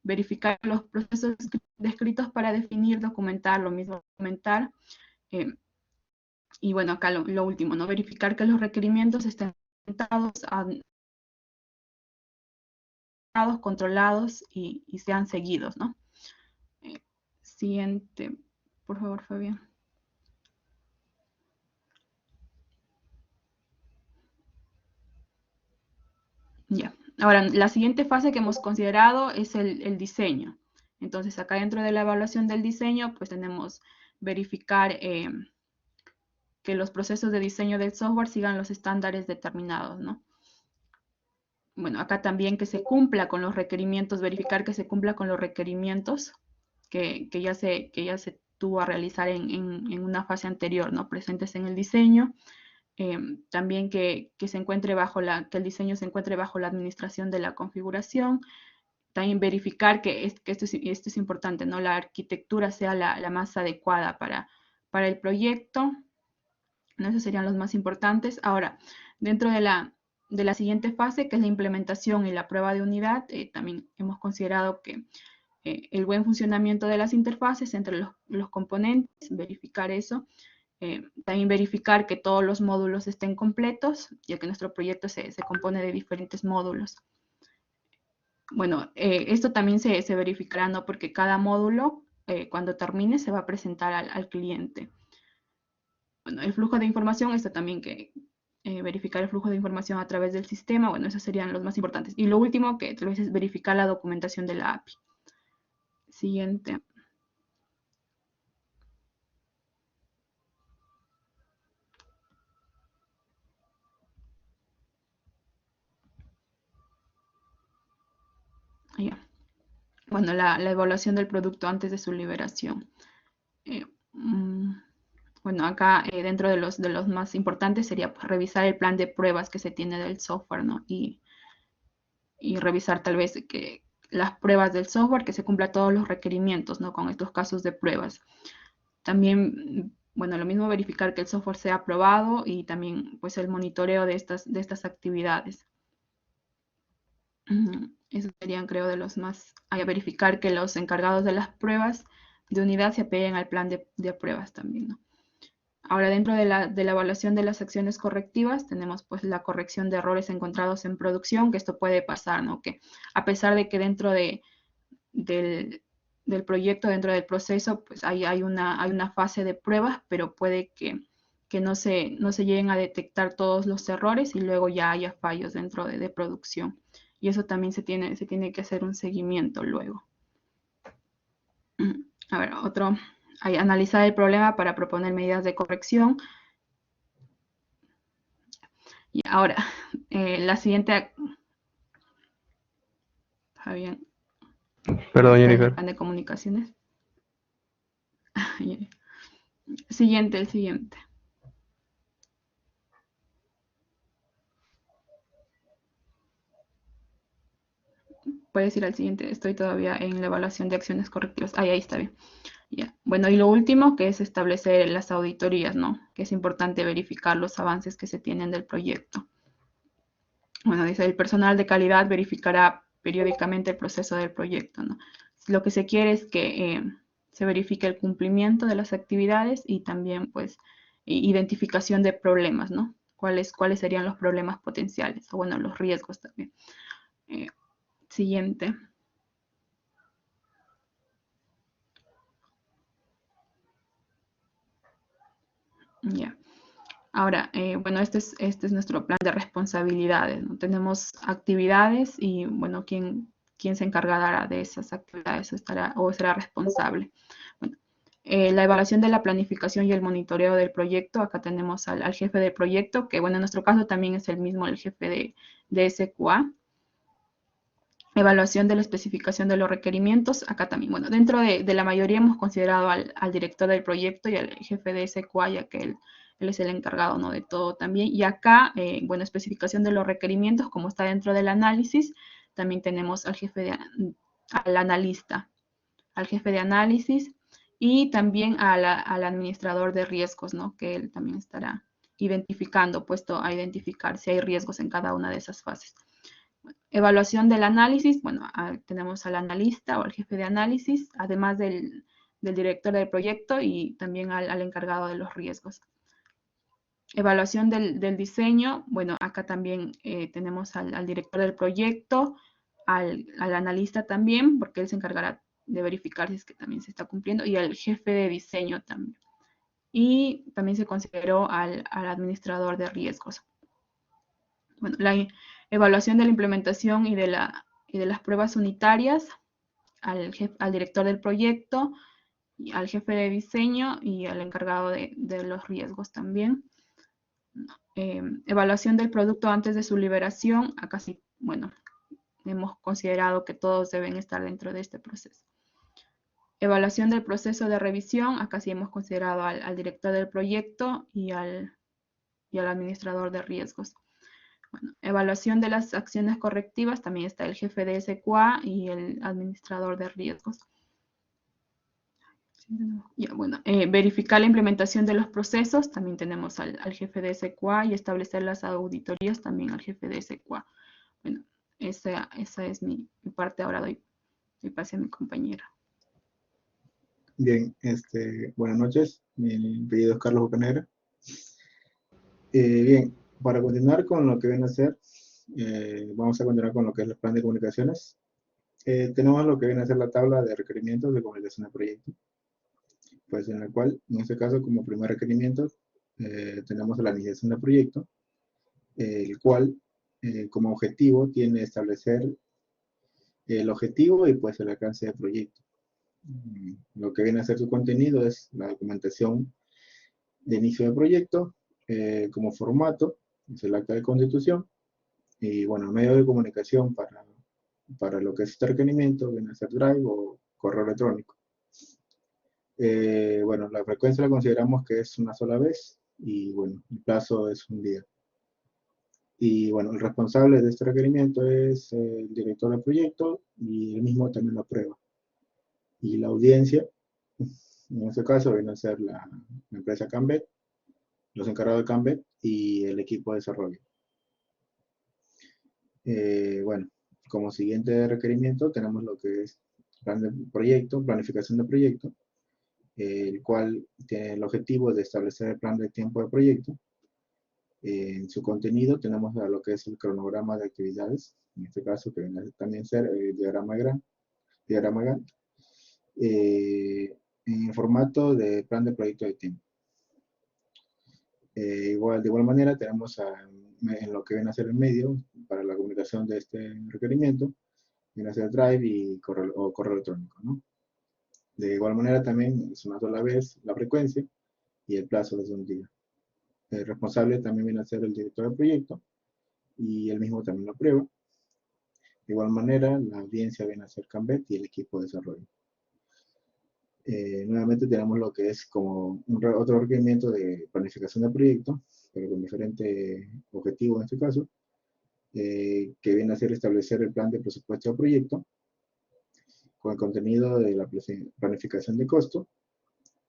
Verificar los procesos descritos para definir, documentar, lo mismo documentar. Y bueno, acá lo último, ¿no? Verificar que los requerimientos estén controlados y sean seguidos, ¿no? Siguiente, por favor, Fabián. Ya. Ahora, la siguiente fase que hemos considerado es el diseño. Entonces, acá dentro de la evaluación del diseño, pues tenemos verificar que los procesos de diseño del software sigan los estándares determinados, ¿no? Bueno, acá también que se cumpla con los requerimientos, verificar que se cumpla con los requerimientos que ya se tuvo a realizar en una fase anterior, ¿no? Presentes en el diseño. También que se encuentre que el diseño se encuentre bajo la administración de la configuración. También verificar que esto es importante, ¿no? La arquitectura sea la más adecuada para el proyecto. ¿No? Esos serían los más importantes. Ahora, dentro de la siguiente fase, que es la implementación y la prueba de unidad, también hemos considerado que el buen funcionamiento de las interfaces entre los componentes, verificar eso. También verificar que todos los módulos estén completos, ya que nuestro proyecto se compone de diferentes módulos. Bueno, esto también se verificará, ¿no? Porque cada módulo, cuando termine, se va a presentar al cliente. Bueno, el flujo de información, esto también que verificar el flujo de información a través del sistema, bueno, esos serían los más importantes. Y lo último que tal vez es verificar la documentación de la API. Siguiente. Ya. Bueno, la evaluación del producto antes de su liberación. Bueno, acá dentro de los más importantes sería pues, revisar el plan de pruebas que se tiene del software, ¿no? Y revisar tal vez que las pruebas del software, que se cumpla todos los requerimientos, ¿no? Con estos casos de pruebas. También, bueno, lo mismo verificar que el software sea aprobado y también pues el monitoreo de estas actividades. Esos serían, creo, de los más... Hay a verificar que los encargados de las pruebas de unidad se apeguen al plan de pruebas también, ¿no? Ahora, dentro de la evaluación de las acciones correctivas, tenemos pues la corrección de errores encontrados en producción, que esto puede pasar, ¿no? Que a pesar de que dentro del proyecto, dentro del proceso, pues hay una fase de pruebas, pero puede que no se lleguen a detectar todos los errores y luego ya haya fallos dentro de producción. Y eso también se tiene que hacer un seguimiento luego. A ver, otro... analizar el problema para proponer medidas de corrección. Y ahora, la siguiente... Fabián. Perdón, Jennifer. Plan de comunicaciones. Siguiente, el siguiente. Puedes ir al siguiente. Estoy todavía en la evaluación de acciones correctivas. Ahí está bien. Ya. Bueno, y lo último que es establecer las auditorías, ¿no? Que es importante verificar los avances que se tienen del proyecto. Bueno, dice, el personal de calidad verificará periódicamente el proceso del proyecto, ¿no? Lo que se quiere es que se verifique el cumplimiento de las actividades y también, pues, identificación de problemas, ¿no? ¿Cuáles serían los problemas potenciales? O, bueno, los riesgos también. Siguiente. Ya. Ahora, bueno, este es nuestro plan de responsabilidades, ¿no? Tenemos actividades y, bueno, ¿quién se encargará de esas actividades o será responsable? Bueno, la evaluación de la planificación y el monitoreo del proyecto. Acá tenemos al jefe del proyecto, que, bueno, en nuestro caso también es el mismo, el jefe de SQA. Evaluación de la especificación de los requerimientos. Acá también, bueno, dentro de la mayoría hemos considerado al director del proyecto y al jefe de SQA, ya que él es el encargado, ¿no? De todo también. Y acá, bueno, especificación de los requerimientos, como está dentro del análisis, también tenemos al analista, al jefe de análisis y también al administrador de riesgos, ¿no? Que él también estará identificando, puesto a identificar si hay riesgos en cada una de esas fases. Evaluación del análisis, bueno, tenemos al analista o al jefe de análisis, además del director del proyecto y también al encargado de los riesgos. Evaluación del diseño, bueno, acá también tenemos al director del proyecto, al analista también, porque él se encargará de verificar si es que también se está cumpliendo, y al jefe de diseño también. Y también se consideró al administrador de riesgos. Bueno, la evaluación de la implementación y de las pruebas unitarias, al director del proyecto, y al jefe de diseño y al encargado de los riesgos también. Evaluación del producto antes de su liberación. Acá sí, bueno, hemos considerado que todos deben estar dentro de este proceso. Evaluación del proceso de revisión. Acá sí hemos considerado al director del proyecto y al administrador de riesgos. Bueno, evaluación de las acciones correctivas. También está el jefe de SQA y el administrador de riesgos. Ya, bueno, verificar la implementación de los procesos. También tenemos al jefe de SQA y establecer las auditorías también al jefe de SQA. Bueno, esa es mi parte. Ahora doy pase a mi compañera. Bien, buenas noches. Mi apellido es Carlos Bocanegra. Bien, para continuar con lo que viene a ser, vamos a continuar con lo que es el plan de comunicaciones. Tenemos lo que viene a ser la tabla de requerimientos de comunicación de proyecto, pues en el cual, en este caso, como primer requerimiento, tenemos la iniciación del proyecto, el cual, como objetivo, tiene establecer el objetivo y pues el alcance del proyecto. Lo que viene a ser su contenido es la documentación de inicio de proyecto, como formato, es el acta de constitución, y bueno, medio de comunicación para lo que es este requerimiento, viene a ser Drive o correo electrónico. Bueno, la frecuencia la consideramos que es una sola vez, y bueno, el plazo es un día. Y bueno, el responsable de este requerimiento es el director del proyecto, y él mismo también lo aprueba. Y la audiencia, en este caso, viene a ser la empresa Cambet, los encargados de Cambet y el equipo de desarrollo. Bueno, como siguiente requerimiento tenemos lo que es plan de proyecto, planificación de proyecto, el cual tiene el objetivo de establecer el plan de tiempo de proyecto. En su contenido tenemos a lo que es el cronograma de actividades, en este caso que viene a también ser el diagrama Gantt, en formato de plan de proyecto de tiempo. De igual manera tenemos en lo que viene a ser el medio para la comunicación de este requerimiento, viene a ser Drive y correo electrónico, ¿no? De igual manera también es una sola vez la frecuencia y el plazo es de un día. El responsable también viene a ser el director del proyecto y él mismo también lo aprueba. De igual manera la audiencia viene a ser Cambet y el equipo de desarrollo. Nuevamente tenemos lo que es como otro requerimiento de planificación de proyecto, pero con diferente objetivo en este caso, que viene a ser establecer el plan de presupuesto de proyecto, con el contenido de la planificación de costo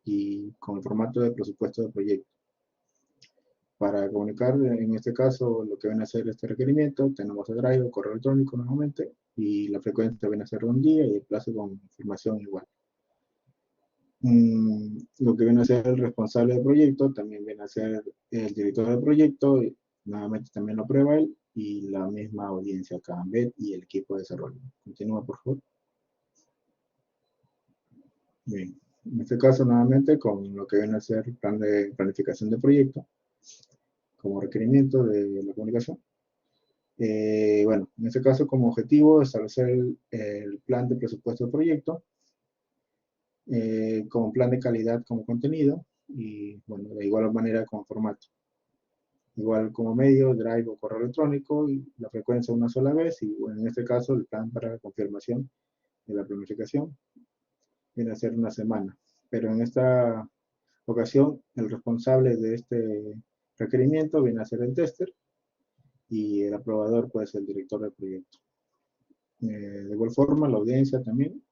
y con el formato de presupuesto de proyecto. Para comunicar, en este caso, lo que viene a ser este requerimiento, tenemos el Drive o correo electrónico nuevamente, y la frecuencia viene a ser de un día y el plazo con información igual. Lo que viene a ser el responsable del proyecto también viene a ser el director del proyecto, y nuevamente también lo aprueba él, y la misma audiencia Cambet y el equipo de desarrollo. Continúa, por favor. Bien, en este caso nuevamente con lo que viene a ser plan de planificación de proyecto como requerimiento de la comunicación. Bueno, en este caso como objetivo establecer el plan de presupuesto del proyecto, como plan de calidad como contenido y bueno, de igual manera como formato. Igual como medio, Drive o correo electrónico y la frecuencia una sola vez y bueno, en este caso el plan para la confirmación de la planificación viene a ser una semana. Pero en esta ocasión el responsable de este requerimiento viene a ser el tester y el aprobador puede ser el director del proyecto. De igual forma la audiencia también,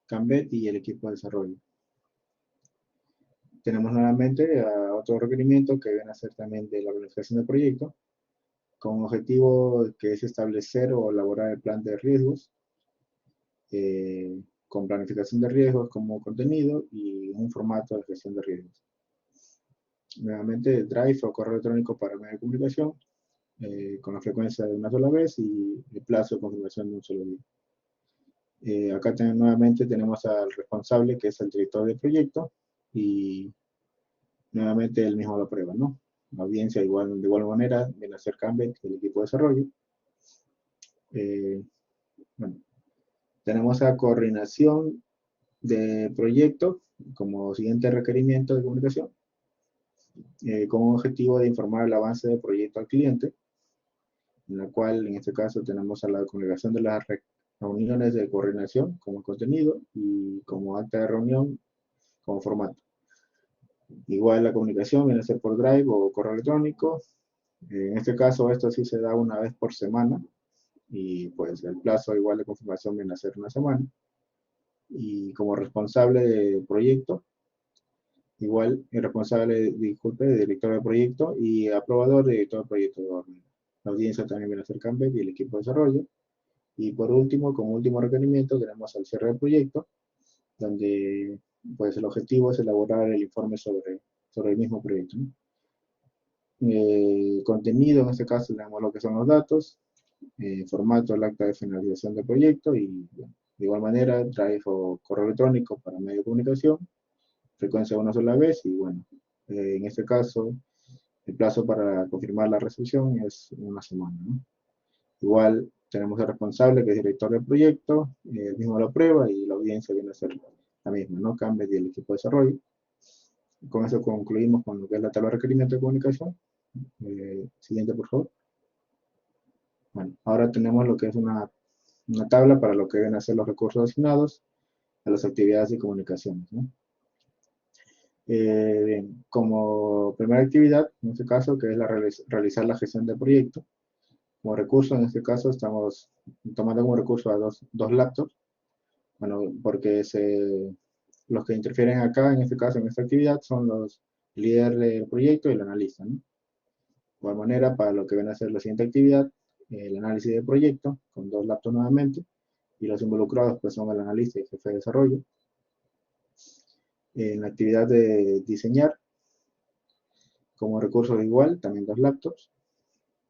Cambet y el equipo de desarrollo. Tenemos nuevamente otro requerimiento que viene a ser también de la planificación del proyecto, con un objetivo que es establecer o elaborar el plan de riesgos, con planificación de riesgos como contenido y un formato de gestión de riesgos. Nuevamente, Drive o correo electrónico para medio de comunicación, con la frecuencia de una sola vez y el plazo de confirmación de un solo día. Acá nuevamente tenemos al responsable, que es el director del proyecto, y nuevamente él mismo lo aprueba, ¿no? La audiencia de igual manera viene a ser Cambet, el equipo de desarrollo. Bueno, tenemos a coordinación de proyecto como siguiente requerimiento de comunicación, con un objetivo de informar el avance del proyecto al cliente, en la cual en este caso tenemos a la comunicación de las reuniones de coordinación como contenido y como acta de reunión como formato. Igual la comunicación viene a ser por Drive o correo electrónico. En este caso esto sí se da una vez por semana y pues el plazo igual de confirmación viene a ser una semana. Y como responsable de proyecto, igual el responsable, disculpe, de director de proyecto y aprobador de director de proyecto. La audiencia también viene a ser Campbell y el equipo de desarrollo. Y por último, como último requerimiento, tenemos al cierre del proyecto, donde pues el objetivo es elaborar el informe sobre el mismo proyecto, ¿no? Contenido, en este caso tenemos lo que son los datos, formato, el acta de finalización del proyecto y bueno, de igual manera Drive o correo electrónico para medio de comunicación, frecuencia una sola vez y bueno, en este caso el plazo para confirmar la recepción es una semana, ¿no? Igual tenemos el responsable que es director del proyecto, el mismo lo aprueba y la audiencia viene a ser la misma, ¿no? Campbell y el equipo de desarrollo. Con eso concluimos con lo que es la tabla de requerimiento de comunicación. Siguiente, por favor. Bueno, ahora tenemos lo que es una tabla para lo que deben hacer los recursos asignados a las actividades de comunicaciones, ¿no? Bien, como primera actividad, en este caso, que es realizar la gestión del proyecto. Como recurso, en este caso, estamos tomando como recurso a dos laptops, bueno, porque los que interfieren acá, en este caso, en esta actividad, son los líderes del proyecto y el analista, ¿no? De igual manera, para lo que viene a ser la siguiente actividad, el análisis del proyecto, con 2 laptops nuevamente, y los involucrados pues son el analista y el jefe de desarrollo. En la actividad de diseñar, como recursos igual, también 2 laptops,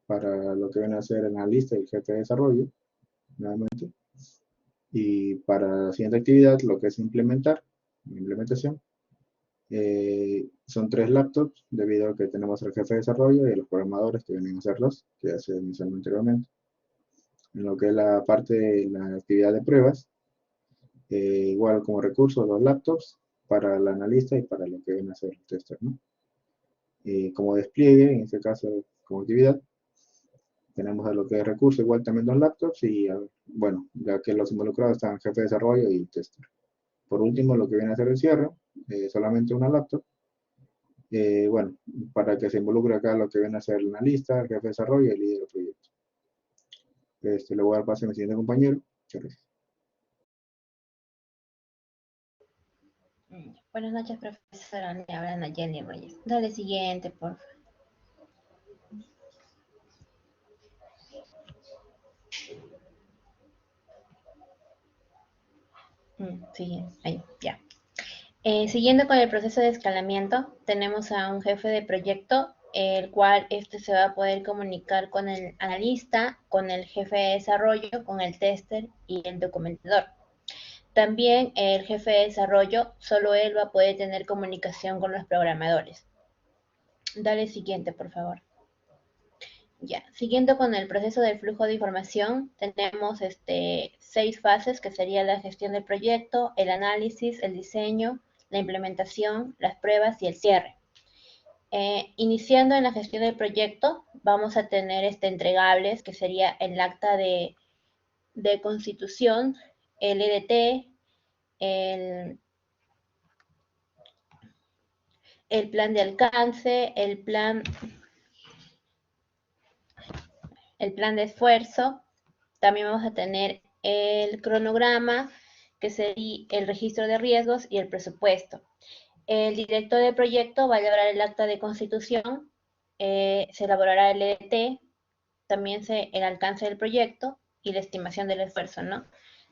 para lo que viene a ser el analista y el jefe de desarrollo, nuevamente. Y para la siguiente actividad, lo que es implementación, son 3 laptops, debido a que tenemos al jefe de desarrollo y a los programadores que vienen a hacerlos, que ya se mencionó anteriormente. En lo que es la parte de la actividad de pruebas, igual como recurso 2 laptops para el analista y para lo que viene a ser el tester, ¿no? Como despliegue, en este caso como actividad, tenemos a lo que es recurso, igual también 2 laptops y bueno, ya que los involucrados están jefe de desarrollo y tester. Por último, lo que viene a ser el cierre, solamente una laptop. Bueno, para que se involucre acá lo que viene a ser el analista, el jefe de desarrollo y el líder del proyecto. Le voy a dar paso a mi siguiente compañero. Muchas gracias. Buenas noches, profesora. Le habla Nayeli Reyes. Dale siguiente, por favor. Sí, ahí, ya. Siguiendo con el proceso de escalamiento, tenemos a un jefe de proyecto, el cual se va a poder comunicar con el analista, con el jefe de desarrollo, con el tester y el documentador. También el jefe de desarrollo, solo él va a poder tener comunicación con los programadores. Dale siguiente, por favor. Ya, siguiendo con el proceso del flujo de información, tenemos 6 fases, que sería la gestión del proyecto, el análisis, el diseño, la implementación, las pruebas y el cierre. Iniciando en la gestión del proyecto, vamos a tener entregables, que sería el acta de constitución, el EDT, el plan de alcance, el plan de esfuerzo. También vamos a tener el cronograma, que sería el registro de riesgos y el presupuesto. El director del proyecto va a elaborar el acta de constitución, se elaborará el EDT, también el alcance del proyecto y la estimación del esfuerzo, ¿no?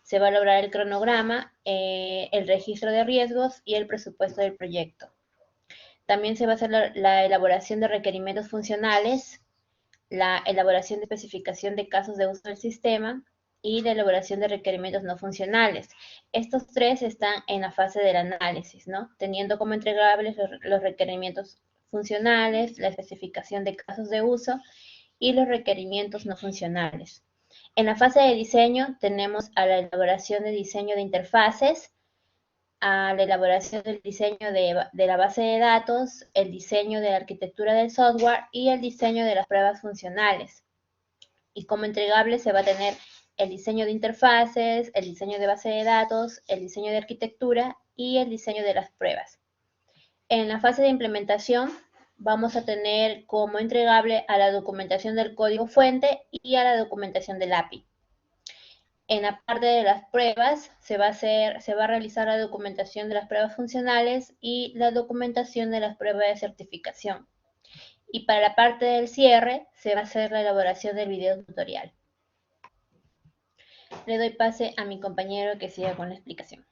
Se va a elaborar el cronograma, el registro de riesgos y el presupuesto del proyecto. También se va a hacer la elaboración de requerimientos funcionales, la elaboración de especificación de casos de uso del sistema y la elaboración de requerimientos no funcionales. Estos 3 están en la fase del análisis, ¿no? Teniendo como entregables los requerimientos funcionales, la especificación de casos de uso y los requerimientos no funcionales. En la fase de diseño tenemos a la elaboración de diseño de interfaces, a la elaboración del diseño de la base de datos, el diseño de la arquitectura del software y el diseño de las pruebas funcionales. Y como entregable se va a tener el diseño de interfaces, el diseño de base de datos, el diseño de arquitectura y el diseño de las pruebas. En la fase de implementación vamos a tener como entregable a la documentación del código fuente y a la documentación del API. En la parte de las pruebas se va a realizar la documentación de las pruebas funcionales y la documentación de las pruebas de certificación. Y para la parte del cierre se va a hacer la elaboración del video tutorial. Le doy pase a mi compañero que siga con la explicación.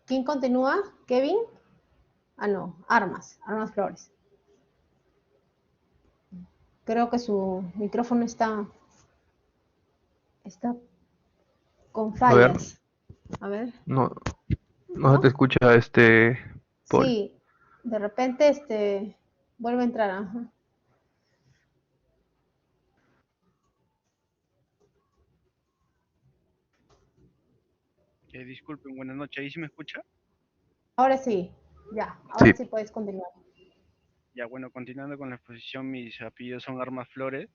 ¿Quién continúa? ¿Kevin? Ah, no, Armas Flores. Creo que su micrófono está con A ver, fallas. A ver. no, no se ¿No? te escucha, Paul. Sí, de repente vuelve a entrar. Ajá. Disculpen, buenas noches. ¿Ahí sí me escucha? Ahora sí, ya, Sí. ahora sí puedes continuar. Ya, bueno, continuando con la exposición, mis apellidos son Armas Flores.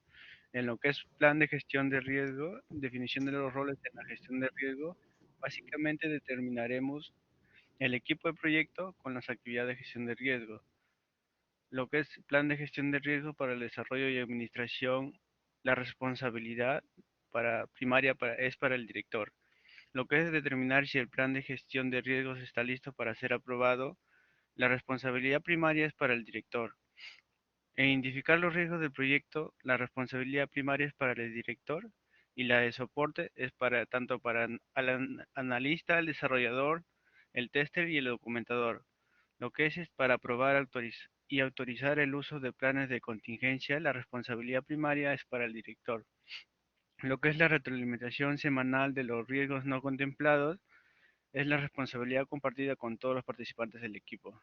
En lo que es plan de gestión de riesgo, definición de los roles en la gestión de riesgo, básicamente determinaremos el equipo de proyecto con las actividades de gestión de riesgo. Lo que es plan de gestión de riesgo para el desarrollo y administración, la responsabilidad primaria es para el director. Lo que es determinar si el plan de gestión de riesgos está listo para ser aprobado, la responsabilidad primaria es para el director. En identificar los riesgos del proyecto, la responsabilidad primaria es para el director y la de soporte es tanto para el analista, el desarrollador, el tester y el documentador. Lo que es para aprobar y autorizar el uso de planes de contingencia, la responsabilidad primaria es para el director. Lo que es la retroalimentación semanal de los riesgos no contemplados es la responsabilidad compartida con todos los participantes del equipo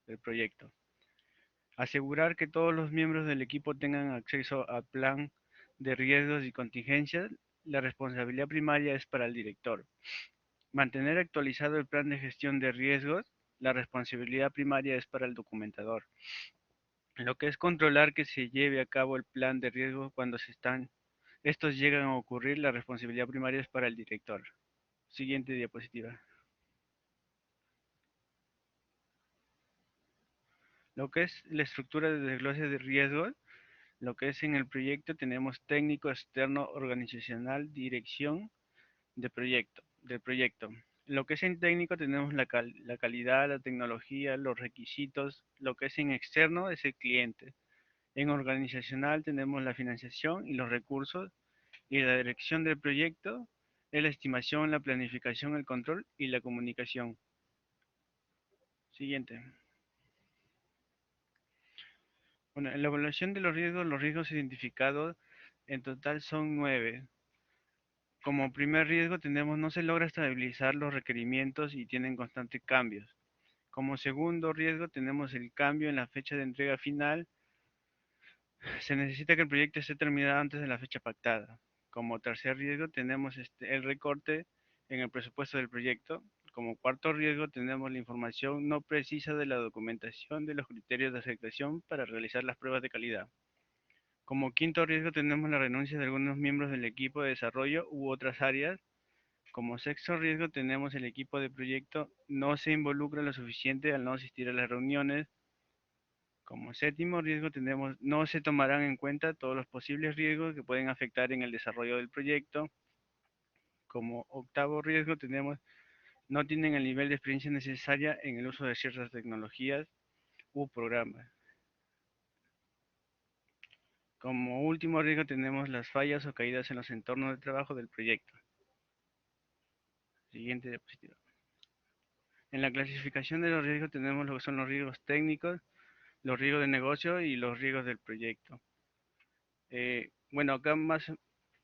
del proyecto. Asegurar que todos los miembros del equipo tengan acceso al plan de riesgos y contingencias, la responsabilidad primaria es para el director. Mantener actualizado el plan de gestión de riesgos, la responsabilidad primaria es para el documentador. Lo que es controlar que se lleve a cabo el plan de riesgos cuando estos llegan a ocurrir, la responsabilidad primaria es para el director. Siguiente diapositiva. Lo que es la estructura de desglose de riesgos, lo que es en el proyecto tenemos técnico, externo, organizacional, dirección del proyecto. Lo que es en técnico tenemos la calidad, la tecnología, los requisitos. Lo que es en externo es el cliente. En organizacional tenemos la financiación y los recursos. Y la dirección del proyecto es la estimación, la planificación, el control y la comunicación. Siguiente. Bueno, en la evaluación de los riesgos identificados en total son 9. Como primer riesgo tenemos no se logra estabilizar los requerimientos y tienen constantes cambios. Como segundo riesgo tenemos el cambio en la fecha de entrega final. Se necesita que el proyecto esté terminado antes de la fecha pactada. Como tercer riesgo tenemos el recorte en el presupuesto del proyecto. Como cuarto riesgo tenemos la información no precisa de la documentación de los criterios de aceptación para realizar las pruebas de calidad. Como quinto riesgo tenemos la renuncia de algunos miembros del equipo de desarrollo u otras áreas. Como sexto riesgo tenemos el equipo de proyecto no se involucra lo suficiente al no asistir a las reuniones. Como séptimo riesgo tenemos no se tomarán en cuenta todos los posibles riesgos que pueden afectar en el desarrollo del proyecto. Como octavo riesgo tenemos no tienen el nivel de experiencia necesaria en el uso de ciertas tecnologías u programas. Como último riesgo tenemos las fallas o caídas en los entornos de trabajo del proyecto. Siguiente diapositiva. En la clasificación de los riesgos tenemos lo que son los riesgos técnicos, los riesgos de negocio y los riesgos del proyecto. Bueno, acá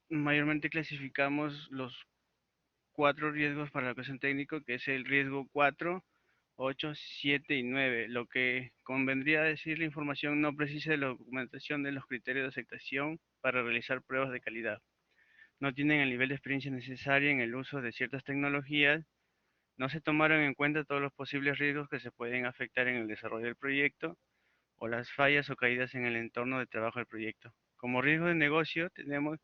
mayormente clasificamos los 4 riesgos para la cuestión técnico, que es el riesgo 4, 8, 7 y 9. Lo que convendría decir la información no precisa de la documentación de los criterios de aceptación para realizar pruebas de calidad. No tienen el nivel de experiencia necesaria en el uso de ciertas tecnologías No se tomaron en cuenta todos los posibles riesgos que se pueden afectar en el desarrollo del proyecto o las fallas o caídas en el entorno de trabajo del proyecto. Como riesgo de negocio tenemos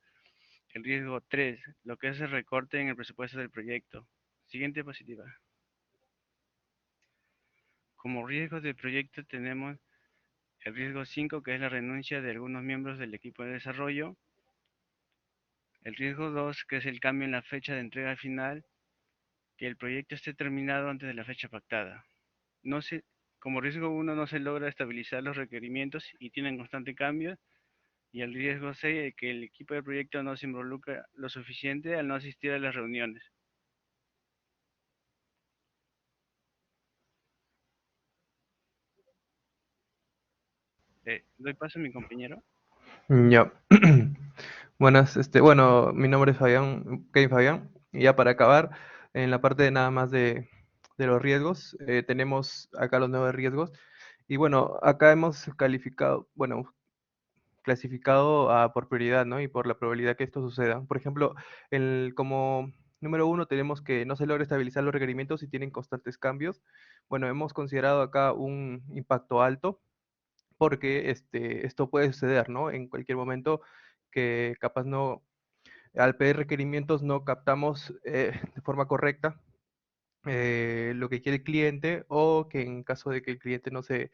el riesgo 3, lo que es el recorte en el presupuesto del proyecto. Siguiente diapositiva. Como riesgo del proyecto tenemos el riesgo 5, que es la renuncia de algunos miembros del equipo de desarrollo. El riesgo 2, que es el cambio en la fecha de entrega final, que el proyecto esté terminado antes de la fecha pactada. Como riesgo 1 no se logra estabilizar los requerimientos y tienen constante cambio. Y el riesgo 6 es que el equipo del proyecto no se involucra lo suficiente al no asistir a las reuniones. Doy paso a mi compañero. Ya. Buenas, bueno, mi nombre es Fabián, Kevin Fabián, y ya para acabar, en la parte de nada más de los riesgos, tenemos acá los 9 riesgos, y bueno, acá hemos calificado, bueno, clasificado por prioridad, ¿no? Y por la probabilidad que esto suceda. Por ejemplo, como número 1 tenemos que no se logra estabilizar los requerimientos y tienen constantes cambios. Bueno, hemos considerado acá un impacto alto, porque esto puede suceder, ¿no? En cualquier momento que capaz no, al pedir requerimientos no captamos de forma correcta lo que quiere el cliente, o que en caso de que el cliente no se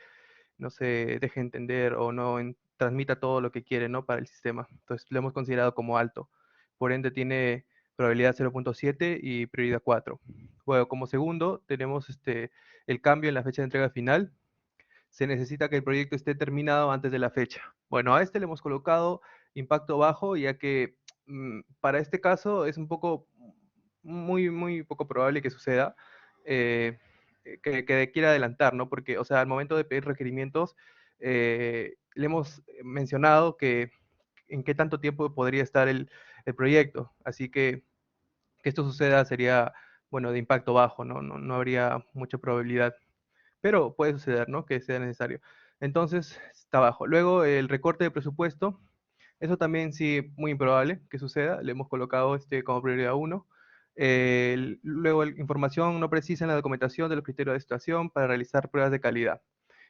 deje entender o no transmita todo lo que quiere, ¿no? Para el sistema. Entonces lo hemos considerado como alto. Por ende tiene probabilidad 0.7 y prioridad 4. Bueno, como segundo tenemos el cambio en la fecha de entrega final. Se necesita que el proyecto esté terminado antes de la fecha. Bueno, a este le hemos colocado impacto bajo, ya que para este caso es un poco, muy poco probable que suceda, eh, que quiera adelantar, ¿no? Porque, o sea, al momento de pedir requerimientos, le hemos mencionado que en qué tanto tiempo podría estar el proyecto. Así que esto suceda sería, bueno, de impacto bajo, ¿no? No habría mucha probabilidad, pero puede suceder, ¿no? Que sea necesario. Entonces, está bajo. Luego, el recorte de presupuesto, eso también sí, muy improbable que suceda. Le hemos colocado como prioridad 1. Luego, información no precisa en la documentación de los criterios de situación para realizar pruebas de calidad.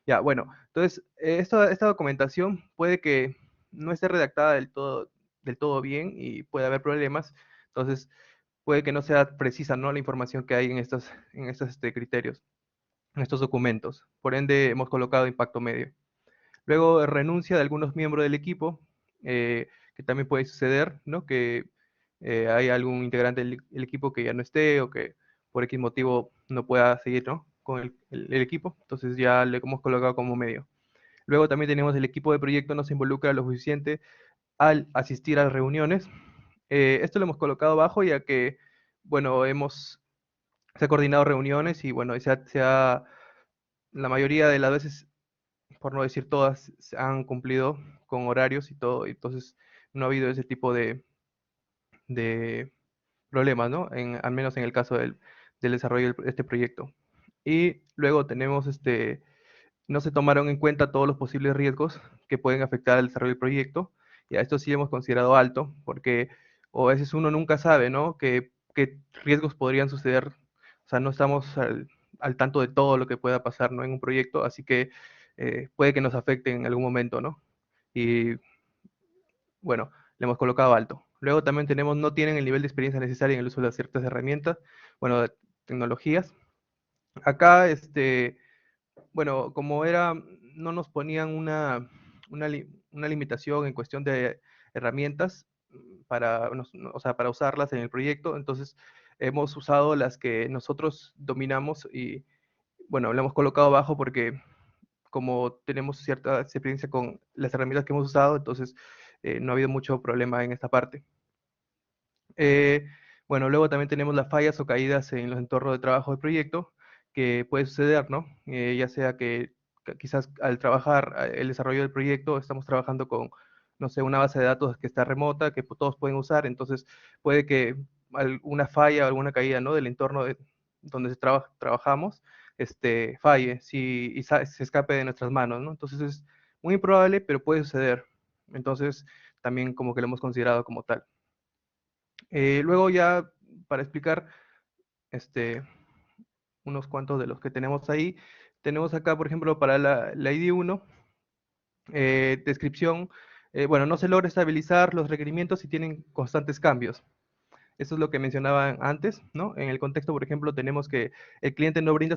Ya, bueno, entonces, esta documentación puede que no esté redactada del todo bien y puede haber problemas. Entonces, puede que no sea precisa, ¿no? La información que hay en estos criterios, en estos documentos. Por ende, hemos colocado impacto medio. Luego, renuncia de algunos miembros del equipo, que también puede suceder, ¿no? Que hay algún integrante del equipo que ya no esté, o que por X motivo no pueda seguir, ¿no? Con el equipo. Entonces ya le hemos colocado como medio. Luego también tenemos el equipo de proyecto no se involucra lo suficiente al asistir a las reuniones. Esto lo hemos colocado bajo, ya que, bueno, se ha coordinado reuniones y, bueno, la mayoría de las veces, por no decir todas, se han cumplido con horarios y todo, y entonces no ha habido ese tipo de problemas, ¿no? Al menos en el caso del desarrollo de este proyecto. Y luego tenemos, no se tomaron en cuenta todos los posibles riesgos que pueden afectar al desarrollo del proyecto, y a esto sí hemos considerado alto, porque o a veces uno nunca sabe, ¿no? Qué riesgos podrían suceder. O sea, no estamos al tanto de todo lo que pueda pasar, ¿no? En un proyecto, así que puede que nos afecte en algún momento, ¿no? Y bueno, le hemos colocado alto. Luego también tenemos, no tienen el nivel de experiencia necesario en el uso de ciertas herramientas, bueno, de tecnologías. Acá, bueno, como era, no nos ponían una limitación en cuestión de herramientas o sea, para usarlas en el proyecto. Entonces hemos usado las que nosotros dominamos y, bueno, le hemos colocado abajo porque como tenemos cierta experiencia con las herramientas que hemos usado, entonces no ha habido mucho problema en esta parte. Eh, bueno, luego también tenemos las fallas o caídas en los entornos de trabajo del proyecto, que puede suceder, ¿no? Ya sea que quizás al trabajar el desarrollo del proyecto estamos trabajando con, no sé, una base de datos que está remota, que todos pueden usar. Entonces puede que alguna falla o alguna caída, ¿no? Del entorno donde trabajamos, falle y se escape de nuestras manos, ¿no? Entonces es muy improbable, pero puede suceder. Entonces también como que lo hemos considerado como tal. Luego ya, para explicar, este, unos cuantos de los que tenemos ahí. Tenemos acá, por ejemplo, para la ID1, descripción, bueno, no se logra estabilizar los requerimientos si tienen constantes cambios. Eso es lo que mencionaba antes, ¿no? En el contexto, por ejemplo, tenemos que el cliente no brinda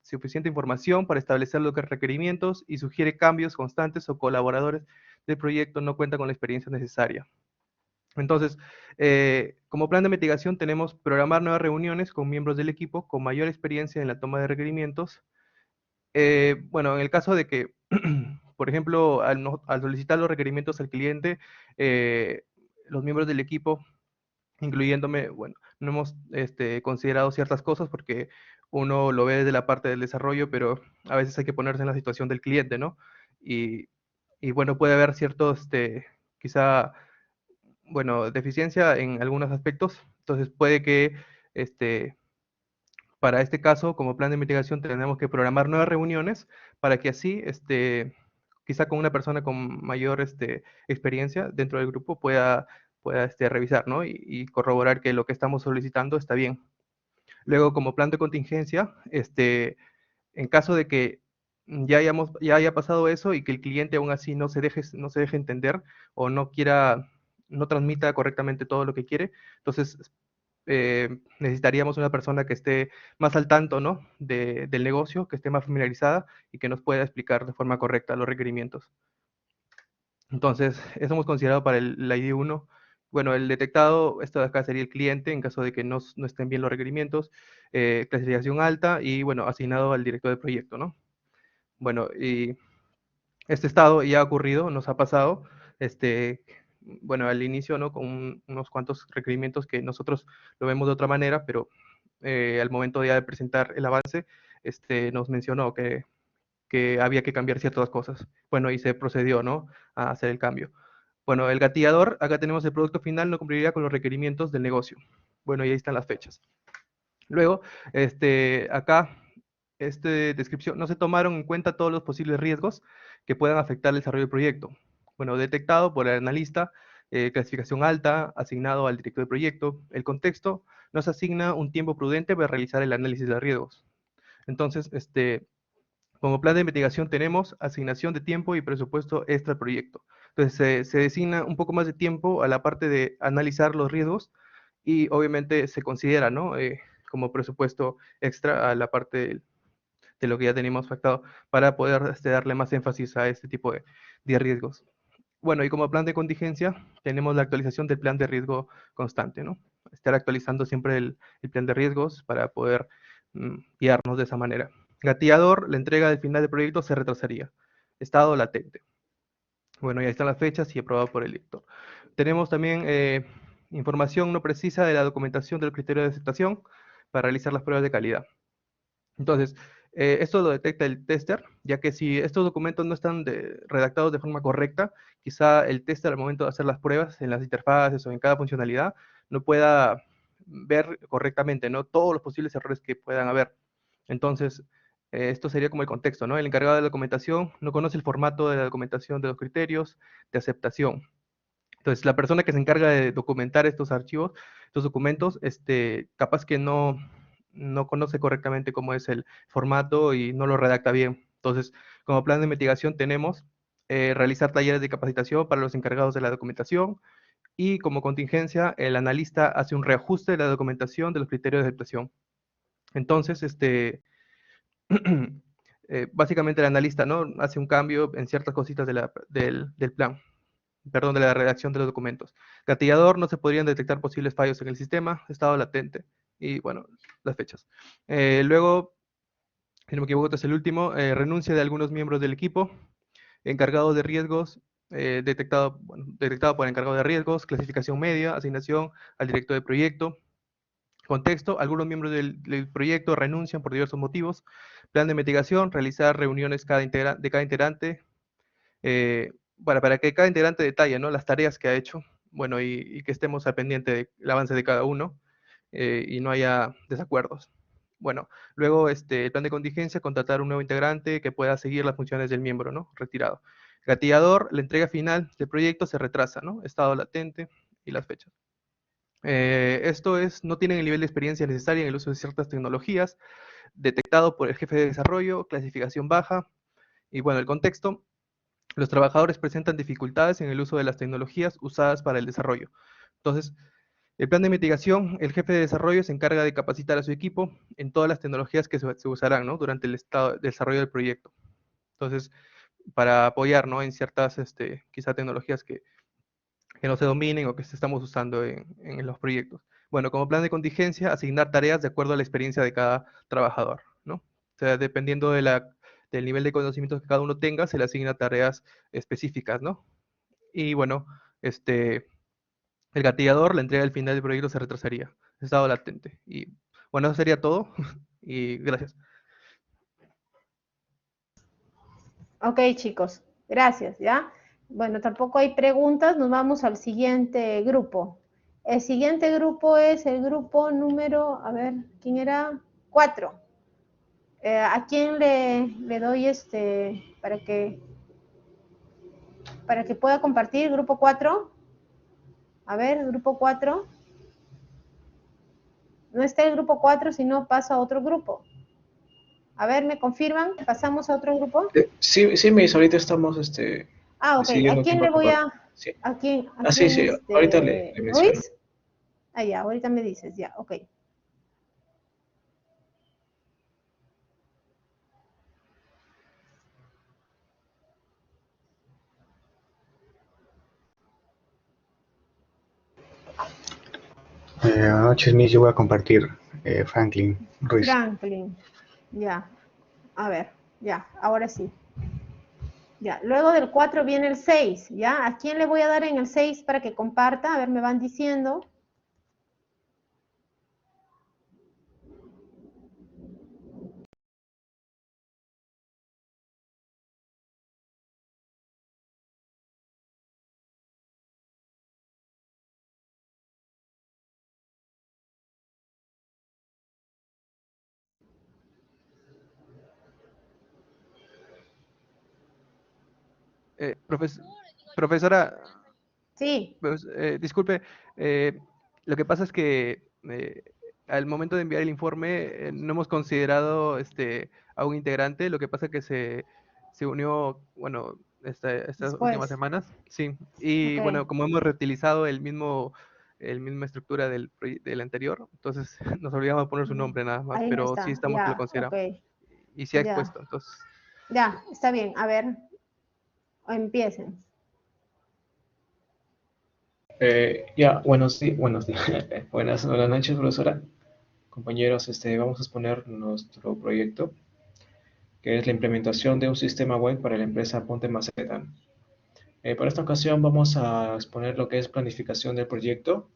suficiente información para establecer los requerimientos y sugiere cambios constantes o colaboradores del proyecto no cuentan con la experiencia necesaria. Entonces, como plan de mitigación tenemos programar nuevas reuniones con miembros del equipo con mayor experiencia en la toma de requerimientos. Bueno, en el caso de que, por ejemplo, al solicitar los requerimientos al cliente, los miembros del equipo, incluyéndome, bueno, no hemos considerado ciertas cosas porque uno lo ve desde la parte del desarrollo, pero a veces hay que ponerse en la situación del cliente, ¿no? Y bueno, puede haber cierto, quizá, bueno, deficiencia en algunos aspectos. Entonces puede que, para este caso, como plan de mitigación, tenemos que programar nuevas reuniones para que así, quizá con una persona con mayor experiencia dentro del grupo pueda revisar, ¿no? Y corroborar que lo que estamos solicitando está bien. Luego, como plan de contingencia, en caso de que ya haya pasado eso y que el cliente aún así no se deje entender o no transmita correctamente todo lo que quiere, entonces necesitaríamos una persona que esté más al tanto, ¿no? del negocio, que esté más familiarizada y que nos pueda explicar de forma correcta los requerimientos. Entonces, eso hemos considerado para el ID1. Bueno, el detectado, esto de acá sería el cliente en caso de que no estén bien los requerimientos, clasificación alta y, bueno, asignado al director de proyecto, ¿no? Bueno, y este estado ya ha ocurrido, nos ha pasado, bueno, al inicio, ¿no? Con unos cuantos requerimientos que nosotros lo vemos de otra manera, pero al momento ya de presentar el avance, nos mencionó que había que cambiar ciertas cosas. Bueno, y se procedió, ¿no? A hacer el cambio. Bueno, el gatillador, acá tenemos el producto final, no cumpliría con los requerimientos del negocio. Bueno, y ahí están las fechas. Luego, acá, descripción, no se tomaron en cuenta todos los posibles riesgos que puedan afectar el desarrollo del proyecto. Bueno, detectado por el analista, clasificación alta, asignado al director de proyecto. El contexto nos asigna un tiempo prudente para realizar el análisis de riesgos. Entonces, como plan de investigación tenemos asignación de tiempo y presupuesto extra al proyecto. Entonces se designa un poco más de tiempo a la parte de analizar los riesgos y obviamente se considera, ¿no? Como presupuesto extra a la parte de lo que ya teníamos pactado para poder darle más énfasis a este tipo de riesgos. Bueno, y como plan de contingencia tenemos la actualización del plan de riesgo constante, ¿no? Estar actualizando siempre el plan de riesgos para poder guiarnos de esa manera. Gatillador, la entrega del final del proyecto se retrasaría. Estado latente. Bueno, ya están las fechas y aprobado por el director. Tenemos también información no precisa de la documentación del criterio de aceptación para realizar las pruebas de calidad. Entonces, esto lo detecta el tester, ya que si estos documentos no están redactados de forma correcta, quizá el tester al momento de hacer las pruebas en las interfaces o en cada funcionalidad no pueda ver correctamente, ¿no? Todos los posibles errores que puedan haber. Entonces, esto sería como el contexto, ¿no? El encargado de la documentación no conoce el formato de la documentación de los criterios de aceptación. Entonces, la persona que se encarga de documentar estos archivos, estos documentos, capaz que no conoce correctamente cómo es el formato y no lo redacta bien. Entonces, como plan de mitigación tenemos realizar talleres de capacitación para los encargados de la documentación y como contingencia, el analista hace un reajuste de la documentación de los criterios de aceptación. Entonces, básicamente el analista, ¿no? Hace un cambio en ciertas cositas del plan, perdón, de la redacción de los documentos. Gatillador, no se podrían detectar posibles fallos en el sistema, estado latente, y bueno, las fechas. Luego, si no me equivoco, este es el último, renuncia de algunos miembros del equipo, encargado de riesgos, detectado por encargado de riesgos, clasificación media, asignación al director de proyecto. Contexto, algunos miembros del proyecto renuncian por diversos motivos. Plan de mitigación, realizar reuniones de cada integrante, para que cada integrante detalle, ¿no? Las tareas que ha hecho, bueno, y que estemos al pendiente del avance de cada uno y no haya desacuerdos. Bueno, luego el plan de contingencia, contratar un nuevo integrante que pueda seguir las funciones del miembro, ¿no? Retirado. Gatillador, la entrega final del proyecto se retrasa, ¿no? Estado latente y las fechas. Esto es, no tienen el nivel de experiencia necesaria en el uso de ciertas tecnologías, detectado por el jefe de desarrollo, clasificación baja, y bueno, el contexto, los trabajadores presentan dificultades en el uso de las tecnologías usadas para el desarrollo. Entonces, el plan de mitigación, el jefe de desarrollo se encarga de capacitar a su equipo en todas las tecnologías que se usarán, ¿no?, durante el desarrollo del proyecto. Entonces, para apoyar, ¿no?, en ciertas, quizá tecnologías que no se dominen o que estamos usando en los proyectos. Bueno, como plan de contingencia, asignar tareas de acuerdo a la experiencia de cada trabajador, ¿no? O sea, dependiendo del nivel de conocimientos que cada uno tenga, se le asigna tareas específicas, ¿no? Y bueno, el gatillador, la entrega del final del proyecto se retrasaría. Estado latente. Y bueno, eso sería todo. Y gracias. Ok, chicos, gracias, ¿ya? Bueno, tampoco hay preguntas, nos vamos al siguiente grupo. El siguiente grupo es el grupo número, a ver, ¿quién era? 4. ¿A quién le doy para que pueda compartir? Grupo 4. A ver, grupo 4. No está el grupo 4, sino paso a otro grupo. A ver, ¿me confirman? ¿Pasamos a otro grupo? Sí, sí, Miss, ahorita estamos Ah, ok. ¿A decidiendo quién quién va a le voy ocupar. a...? Sí. ¿A quién? Sí, sí, ahorita le menciono. ¿Ruiz? Ah, ya, ahorita me dices, ya, ok. Buenas noches, Miss. Yo voy a compartir Franklin Ruiz. Franklin, ya. A ver, ya, ahora sí. Ya, luego del 4 viene el 6, ¿ya? ¿A quién le voy a dar en el 6 para que comparta? A ver, me van diciendo. Profesora, sí. Pues, disculpe, lo que pasa es que al momento de enviar el informe no hemos considerado a un integrante. Lo que pasa es que se unió, bueno, estas últimas Después. semanas, sí. Y Ok. bueno, como hemos reutilizado el misma estructura del anterior, entonces nos olvidamos de poner su nombre nada más, Ahí no pero sí está, estamos que lo ya, ok. consideramos. Y se ha Ya. expuesto, entonces. Ya, está bien. A ver, empiecen. Ya, buenos días, buenas noches, profesora. Compañeros, vamos a exponer nuestro proyecto, que es la implementación de un sistema web para la empresa Ponte Maceta. Para esta ocasión vamos a exponer lo que es planificación del proyecto,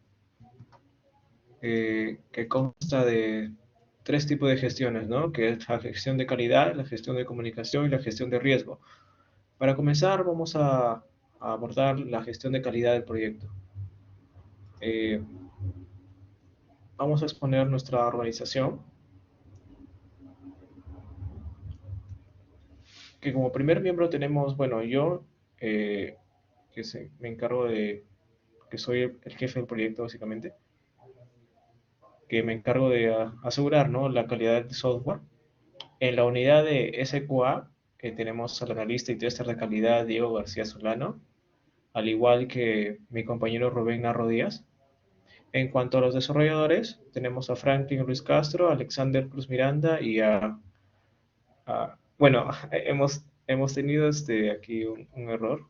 que consta de 3 tipos de gestiones, ¿no? Que es la gestión de calidad, la gestión de comunicación y la gestión de riesgo. Para comenzar, vamos a abordar la gestión de calidad del proyecto. Vamos a exponer nuestra organización, que como primer miembro tenemos, bueno, yo, me encargo que soy el jefe del proyecto básicamente, que me encargo de asegurar, ¿no?, la calidad del software. En la unidad de SQA tenemos al analista y tester de calidad Diego García Solano, al igual que mi compañero Rubén Narro Díaz. En cuanto a los desarrolladores, tenemos a Franklin Ruiz Castro, a Alexander Cruz Miranda y bueno, hemos tenido aquí un error,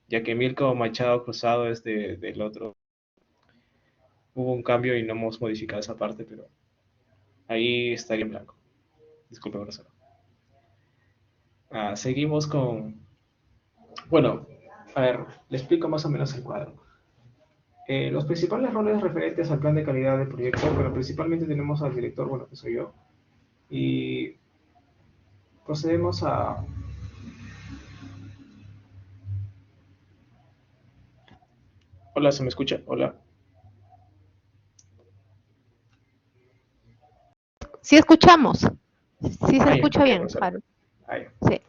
ya que Milko Machado Cruzado es del otro. Hubo un cambio y no hemos modificado esa parte, pero ahí estaría en blanco. Disculpe, profesor. Seguimos con... Bueno, a ver, le explico más o menos el cuadro. Los principales roles referentes al plan de calidad del proyecto, bueno, principalmente tenemos al director, bueno, que soy yo, y procedemos a... Hola, ¿se me escucha? Hola. Sí escuchamos. Sí se escucha Ya, bien, profesora. Harold. Ya. Sí.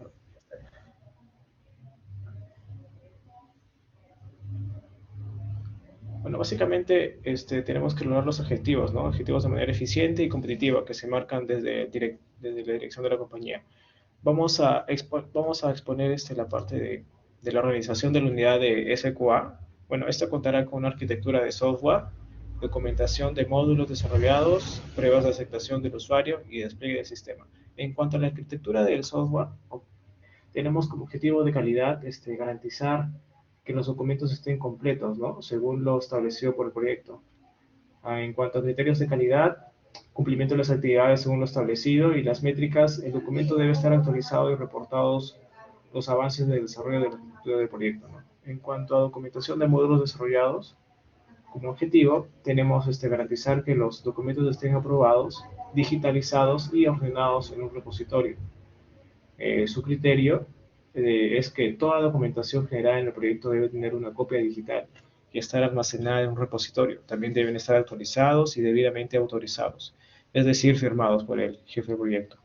Bueno, básicamente tenemos que lograr los objetivos, ¿no? Objetivos de manera eficiente y competitiva que se marcan desde la dirección de la compañía. Vamos a exponer la parte de la organización de la unidad de SQA. Bueno, esta contará con una arquitectura de software, documentación de módulos desarrollados, pruebas de aceptación del usuario y despliegue del sistema. En cuanto a la arquitectura del software, tenemos como objetivo de calidad garantizar que los documentos estén completos, ¿no? Según lo establecido por el proyecto. En cuanto a criterios de calidad, cumplimiento de las actividades según lo establecido y las métricas, el documento debe estar actualizado y reportados los avances del desarrollo del proyecto, ¿no? En cuanto a documentación de módulos desarrollados, como objetivo tenemos garantizar que los documentos estén aprobados, digitalizados y ordenados en un repositorio. Su criterio es que toda documentación generada en el proyecto debe tener una copia digital y estar almacenada en un repositorio. También deben estar actualizados y debidamente autorizados, es decir, firmados por el jefe de proyecto.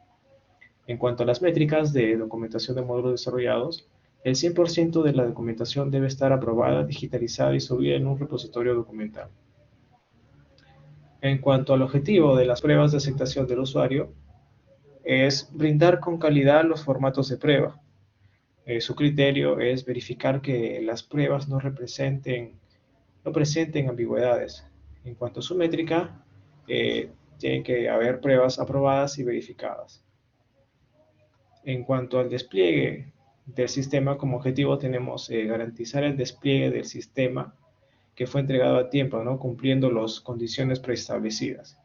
En cuanto a las métricas de documentación de módulos desarrollados, el 100% de la documentación debe estar aprobada, digitalizada y subida en un repositorio documental. En cuanto al objetivo de las pruebas de aceptación del usuario, es brindar con calidad los formatos de prueba. Su criterio es verificar que las pruebas no presenten ambigüedades. En cuanto a su métrica, tienen que haber pruebas aprobadas y verificadas. En cuanto al despliegue del sistema, como objetivo tenemos garantizar el despliegue del sistema que fue entregado a tiempo, ¿no? Cumpliendo las condiciones preestablecidas.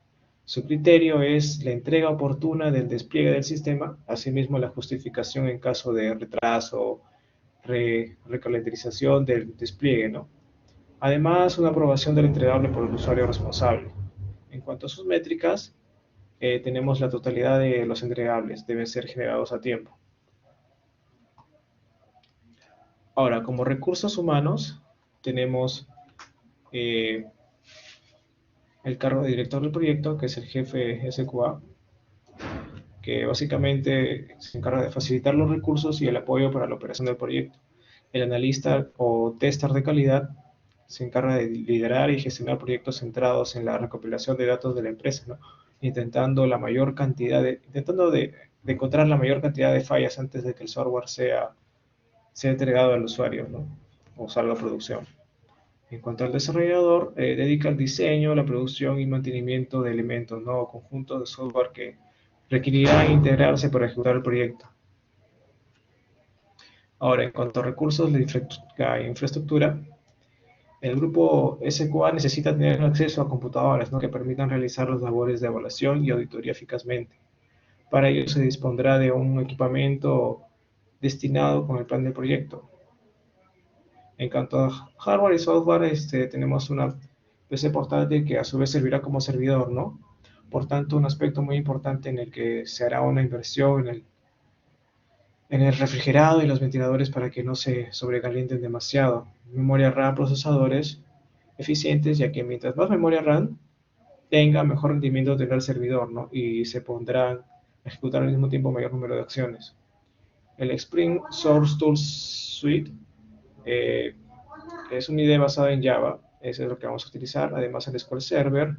Su criterio es la entrega oportuna del despliegue del sistema, asimismo la justificación en caso de retraso, recalendarización del despliegue, ¿no? Además, una aprobación del entregable por el usuario responsable. En cuanto a sus métricas, tenemos la totalidad de los entregables, deben ser generados a tiempo. Ahora, como recursos humanos, tenemos el cargo de director del proyecto, que es el jefe SQA, que básicamente se encarga de facilitar los recursos y el apoyo para la operación del proyecto. El analista o tester de calidad se encarga de liderar y gestionar proyectos centrados en la recopilación de datos de la empresa, ¿no? Intentando de encontrar la mayor cantidad de fallas antes de que el software sea entregado al usuario, ¿no? O salga a producción. En cuanto al desarrollador, dedica al diseño, la producción y mantenimiento de elementos, ¿no? O conjuntos de software que requerirán integrarse para ejecutar el proyecto. Ahora, en cuanto a recursos de infraestructura, el grupo SQA necesita tener acceso a computadoras, ¿no? Que permitan realizar las labores de evaluación y auditoría eficazmente. Para ello se dispondrá de un equipamiento destinado con el plan del proyecto. En cuanto a hardware y software, tenemos una PC portátil que a su vez servirá como servidor, ¿no? Por tanto, un aspecto muy importante en el que se hará una inversión en el refrigerado y los ventiladores para que no se sobrecalienten demasiado. Memoria RAM, procesadores eficientes, ya que mientras más memoria RAM tenga, mejor rendimiento tendrá el servidor, ¿no? Y se pondrán a ejecutar al mismo tiempo mayor número de acciones. El Spring Source Tools Suite es una IDE basada en Java, eso es lo que vamos a utilizar. Además, el SQL Server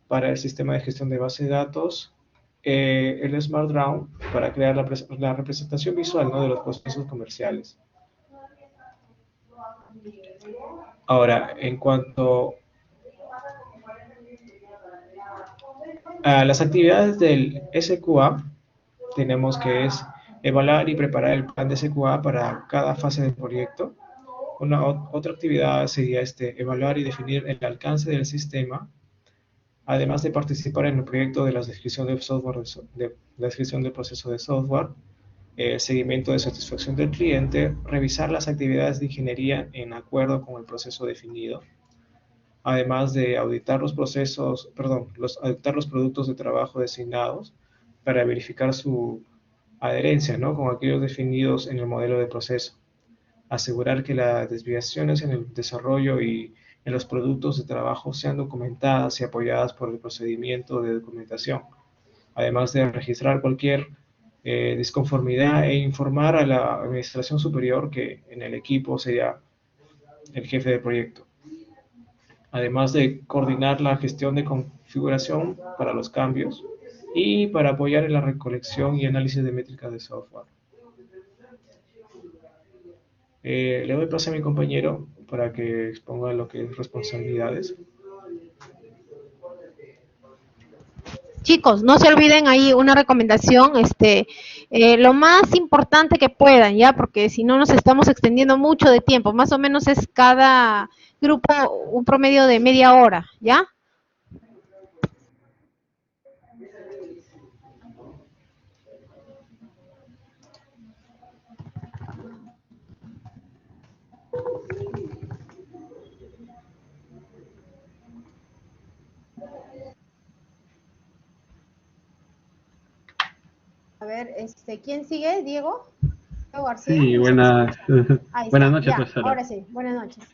para el sistema de gestión de base de datos, el Smart Draw para crear la representación visual, ¿no? De los procesos comerciales. Ahora, en cuanto a las actividades del SQA, tenemos que es evaluar y preparar el plan de SQA para cada fase del proyecto. Otra actividad sería evaluar y definir el alcance del sistema, además de participar en el proyecto de la descripción del software, la descripción del proceso de software, seguimiento de satisfacción del cliente, revisar las actividades de ingeniería en acuerdo con el proceso definido, además de auditar los productos de trabajo designados para verificar su adherencia, ¿no? Con aquellos definidos en el modelo de proceso. Asegurar que las desviaciones en el desarrollo y en los productos de trabajo sean documentadas y apoyadas por el procedimiento de documentación, además de registrar cualquier disconformidad e informar a la administración superior, que en el equipo sería el jefe de proyecto. además de coordinar la gestión de configuración para los cambios y para apoyar en la recolección y análisis de métricas de software. Le doy paso a mi compañero para que exponga lo que es responsabilidades. Chicos, no se olviden ahí una recomendación, lo más importante que puedan, ¿ya? Porque si no nos estamos extendiendo mucho de tiempo, más o menos es cada grupo un promedio de media hora, ¿ya? A ver, ¿quién sigue? ¿Diego? ¿Diego García? Sí, No se me buenas, escucha. Ahí buenas está, noches, ya, profesora. ahora sí, buenas noches.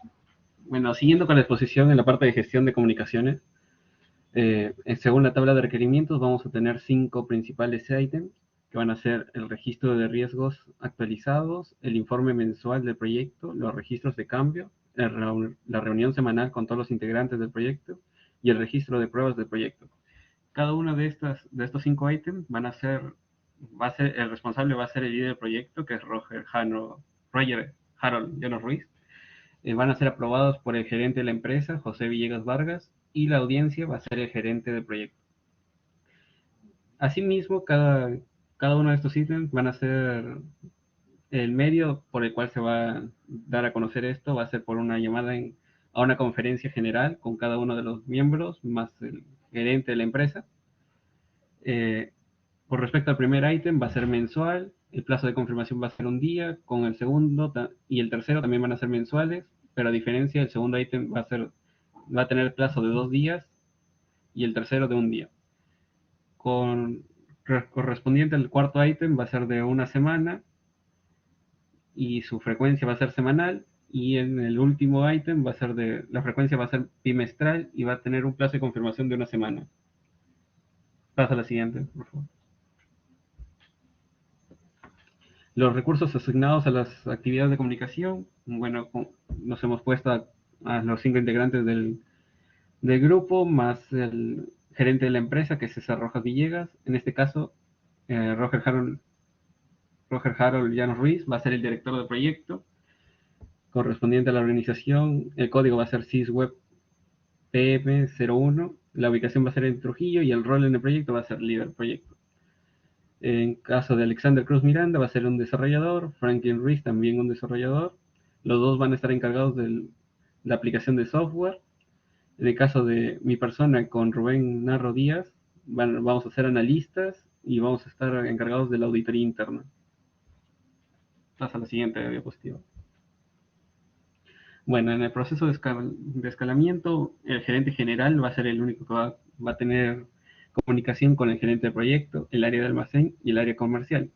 Bueno, siguiendo con la exposición en la parte de gestión de comunicaciones, según la tabla de requerimientos vamos a tener 5 principales ítems, que van a ser el registro de riesgos actualizados, el informe mensual del proyecto, los registros de cambio, la reunión semanal con todos los integrantes del proyecto y el registro de pruebas del proyecto. Cada uno de estos 5 ítems el responsable va a ser el líder del proyecto, que es Roger Harold Llanos Ruiz. Van a ser aprobados por el gerente de la empresa, José Villegas Vargas, y la audiencia va a ser el gerente del proyecto. Asimismo, cada uno de estos ítems van a ser el medio por el cual se va a dar a conocer esto, va a ser por una llamada a una conferencia general con cada uno de los miembros, más el gerente de la empresa. Por respecto al primer ítem, va a ser mensual, el plazo de confirmación va a ser un día, con el segundo y el tercero también van a ser mensuales, pero a diferencia, el segundo ítem va a tener el plazo de 2 días y el tercero de un día. Correspondiente al cuarto ítem va a ser de 1 semana y su frecuencia va a ser semanal, y en el último ítem la frecuencia va a ser bimestral y va a tener un plazo de confirmación de 1 semana. Pasa a la siguiente, por favor. Los recursos asignados a las actividades de comunicación, bueno, nos hemos puesto a los 5 integrantes del grupo, más el gerente de la empresa, que es César Rojas Villegas. En este caso, Roger Harold Llanos Ruiz va a ser el director del proyecto, correspondiente a la organización. El código va a ser sysweb PM01, la ubicación va a ser en Trujillo y el rol en el proyecto va a ser líder del proyecto. En caso de Alexander Cruz Miranda va a ser un desarrollador, Franklin Ruiz también un desarrollador. Los dos van a estar encargados de la aplicación de software. En el caso de mi persona con Rubén Narro Díaz, vamos a ser analistas y vamos a estar encargados de la auditoría interna. Pasa a la siguiente diapositiva. Bueno, en el proceso de escalamiento, el gerente general va a ser el único que va a tener comunicación con el gerente de proyecto, el área de almacén y el área comercial.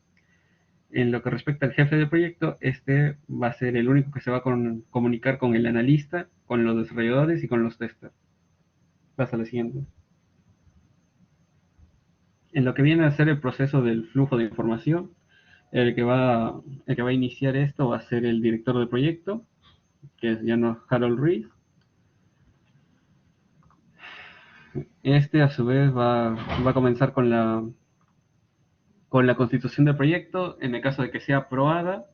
En lo que respecta al jefe de proyecto, este va a ser el único que se va a comunicar con el analista, con los desarrolladores y con los testers. Pasa a la siguiente. En lo que viene a ser el proceso del flujo de información, el que va a iniciar esto va a ser el director del proyecto, que es Llanos Harold Ruiz. Este a su vez va a comenzar con la constitución del proyecto. En el caso de que sea aprobada,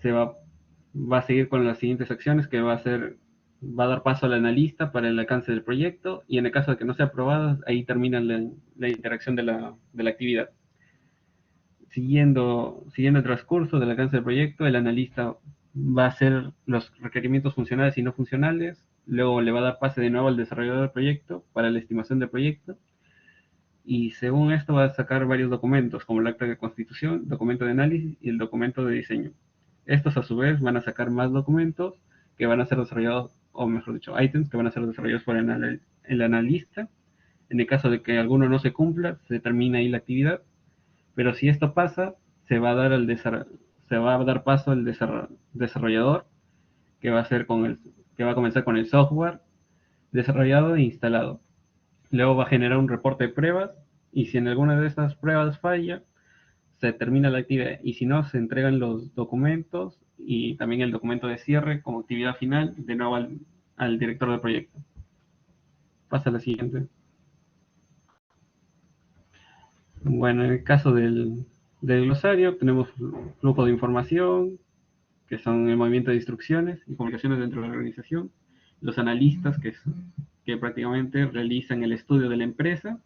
va a seguir con las siguientes acciones, que va a dar paso al analista para el alcance del proyecto, y en el caso de que no sea aprobada, ahí termina la interacción de la actividad. Siguiendo el transcurso del alcance del proyecto, el analista va a hacer los requerimientos funcionales y no funcionales, luego le va a dar pase de nuevo al desarrollador del proyecto para la estimación del proyecto, y según esto va a sacar varios documentos, como el acta de constitución, documento de análisis y el documento de diseño. Estos a su vez van a sacar más documentos que van a ser desarrollados, o mejor dicho, ítems que van a ser desarrollados por el analista. En el caso de que alguno no se cumpla, se termina ahí la actividad, pero si esto pasa, se va a dar paso al desarrollador, que va a comenzar con el software desarrollado e instalado. Luego va a generar un reporte de pruebas, y si en alguna de estas pruebas falla, se termina la actividad, y si no, se entregan los documentos y también el documento de cierre como actividad final de nuevo al al director del proyecto. Pasa a la siguiente. Bueno, en el caso del glosario tenemos flujo de información, que son el movimiento de instrucciones y comunicaciones dentro de la organización, los analistas que prácticamente realizan el estudio de la empresa,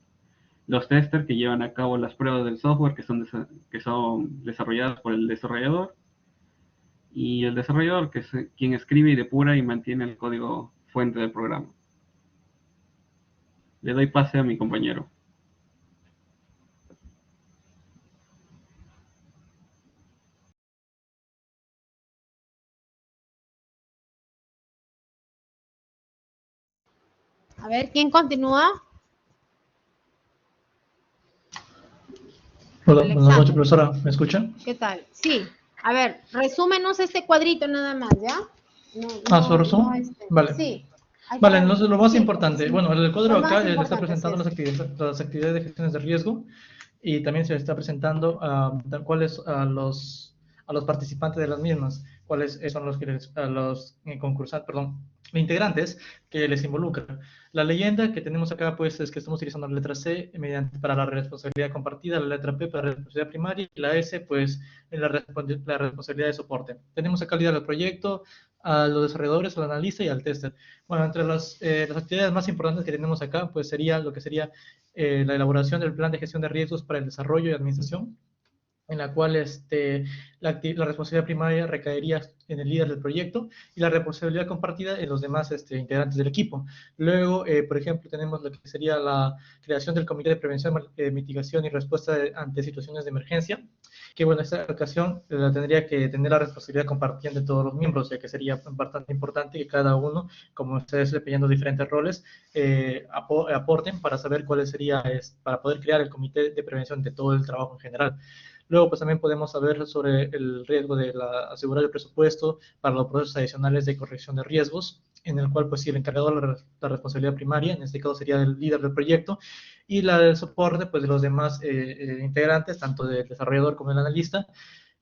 los testers que llevan a cabo las pruebas del software que son desarrolladas por el desarrollador, y el desarrollador que es quien escribe y depura y mantiene el código fuente del programa. Le doy pase a mi compañero. A ver, ¿quién continúa? Hola, buenas noches, profesora. ¿Me escucha? ¿Qué tal? Sí. A ver, resúmenos este cuadrito nada más, ¿ya? ¿Su resumen? Vale. Sí. Vale, entonces lo más importante. Sí. Bueno, el cuadro Lo más acá le está importante, presentando sí. las actividades de gestión de riesgo y también se le está presentando cuáles a los participantes de las mismas, cuáles son los concursantes, perdón, integrantes que les involucra. La leyenda que tenemos acá, pues, es que estamos utilizando la letra C para la responsabilidad compartida, la letra P para la responsabilidad primaria y la S, pues, en la responsabilidad de soporte. Tenemos acá el líder del proyecto, a los desarrolladores, al analista y al tester. Bueno, entre las actividades más importantes que tenemos acá, pues, sería lo que sería la elaboración del plan de gestión de riesgos para el desarrollo y administración, en la cual la responsabilidad primaria recaería en el líder del proyecto y la responsabilidad compartida en los demás integrantes del equipo. Luego, por ejemplo, tenemos lo que sería la creación del Comité de Prevención, Mitigación y Respuesta ante Situaciones de Emergencia, que bueno, esta ocasión tendría que tener la responsabilidad compartida de todos los miembros, ya que sería bastante importante que cada uno, como ustedes dependiendo de diferentes roles, aporten para saber cuál sería, para poder crear el Comité de Prevención de todo el trabajo en general. Luego, pues también podemos saber sobre el riesgo de asegurar el presupuesto para los procesos adicionales de corrección de riesgos, en el cual, pues sí, el encargado de la responsabilidad primaria, en este caso sería el líder del proyecto, y la del soporte, pues de los demás integrantes, tanto del desarrollador como del analista,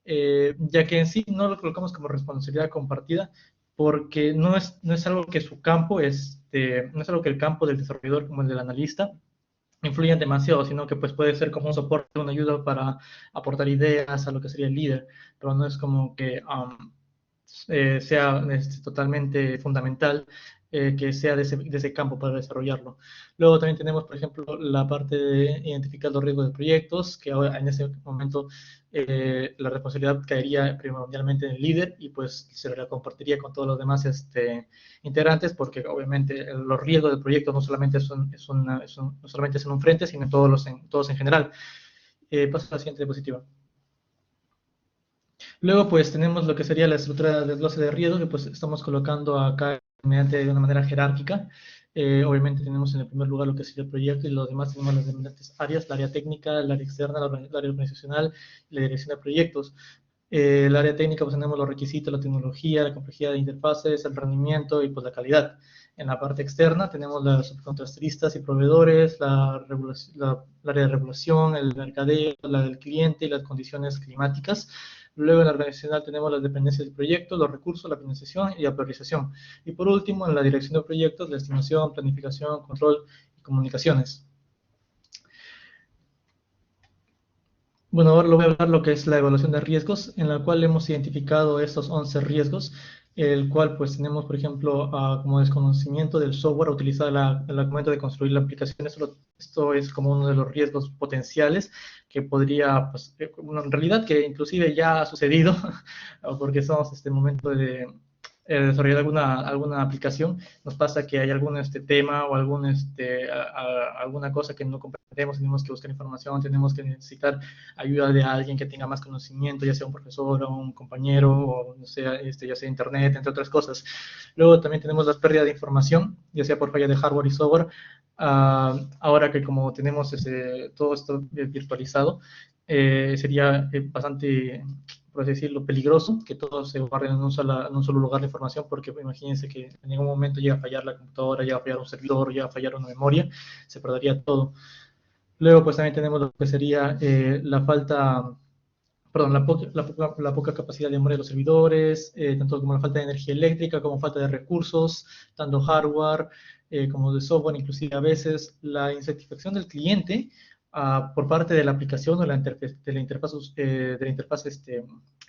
ya que en sí no lo colocamos como responsabilidad compartida, porque no es algo que su campo, no es algo que el campo del desarrollador como el del analista influyen demasiado, sino que pues puede ser como un soporte, una ayuda para aportar ideas a lo que sería el líder, pero no es como que sea totalmente fundamental que sea de ese campo para desarrollarlo. Luego también tenemos, por ejemplo, la parte de identificar los riesgos de proyectos, que ahora en ese momento la responsabilidad caería primordialmente en el líder y pues se la compartiría con todos los demás integrantes, porque obviamente los riesgos del proyecto no solamente no solamente es en un frente, sino en todos en general. Paso a la siguiente diapositiva. Luego, pues, tenemos lo que sería la estructura del desglose de riesgo, que pues estamos colocando acá de una manera jerárquica. Obviamente tenemos en el primer lugar lo que sería el proyecto y los demás tenemos las diferentes áreas, la área técnica, el área externa, el área organizacional y la dirección de proyectos. El área técnica, pues tenemos los requisitos, la tecnología, la complejidad de interfaces, el rendimiento y pues la calidad. En la parte externa tenemos las subcontratistas y proveedores, la área de regulación, el mercadeo, la del cliente y las condiciones climáticas. Luego en la organizacional tenemos las dependencias del proyecto, los recursos, la financiación y la priorización. Y por último, en la dirección de proyectos, la estimación, planificación, control y comunicaciones. Bueno, ahora lo voy a hablar lo que es la evaluación de riesgos, en la cual hemos identificado estos 11 riesgos, el cual pues tenemos, por ejemplo, como desconocimiento del software utilizado al momento de construir la aplicación. Esto es como uno de los riesgos potenciales que podría, pues, en realidad que inclusive ya ha sucedido, porque estamos en este momento de desarrollar alguna aplicación, nos pasa que hay algún tema o alguna cosa que no comprendemos, tenemos que buscar información, tenemos que necesitar ayuda de alguien que tenga más conocimiento, ya sea un profesor o un compañero, o no sea, ya sea internet, entre otras cosas. Luego también tenemos la pérdida de información, ya sea por falla de hardware y software. Ahora que como tenemos todo esto virtualizado, sería bastante, por así decirlo, peligroso que todo se guarde en un solo lugar de información, porque imagínense que en ningún momento llega a fallar la computadora, llega a fallar un servidor, llega a fallar una memoria, se perdería todo. Luego pues también tenemos lo que sería la falta perdón, la poca capacidad de memoria de los servidores, tanto como la falta de energía eléctrica, como falta de recursos, tanto hardware como de software, inclusive a veces la insatisfacción del cliente por parte de la aplicación o de la interfaz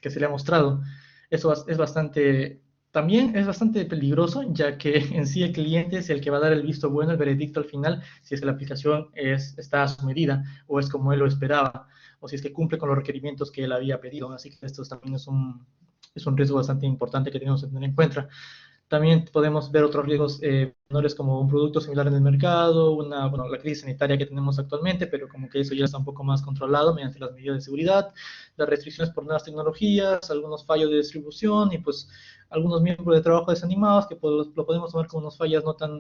que se le ha mostrado. Eso es bastante, también es bastante peligroso, ya que en sí el cliente es el que va a dar el visto bueno, el veredicto al final, si es que la aplicación está a su medida o es como él lo esperaba, o si es que cumple con los requerimientos que él había pedido. Así que esto también es un riesgo bastante importante que tenemos que tener en cuenta. También podemos ver otros riesgos menores como un producto similar en el mercado, la crisis sanitaria que tenemos actualmente, pero como que eso ya está un poco más controlado mediante las medidas de seguridad, las restricciones por nuevas tecnologías, algunos fallos de distribución y pues algunos miembros de trabajo desanimados que lo podemos tomar como unas fallas no tan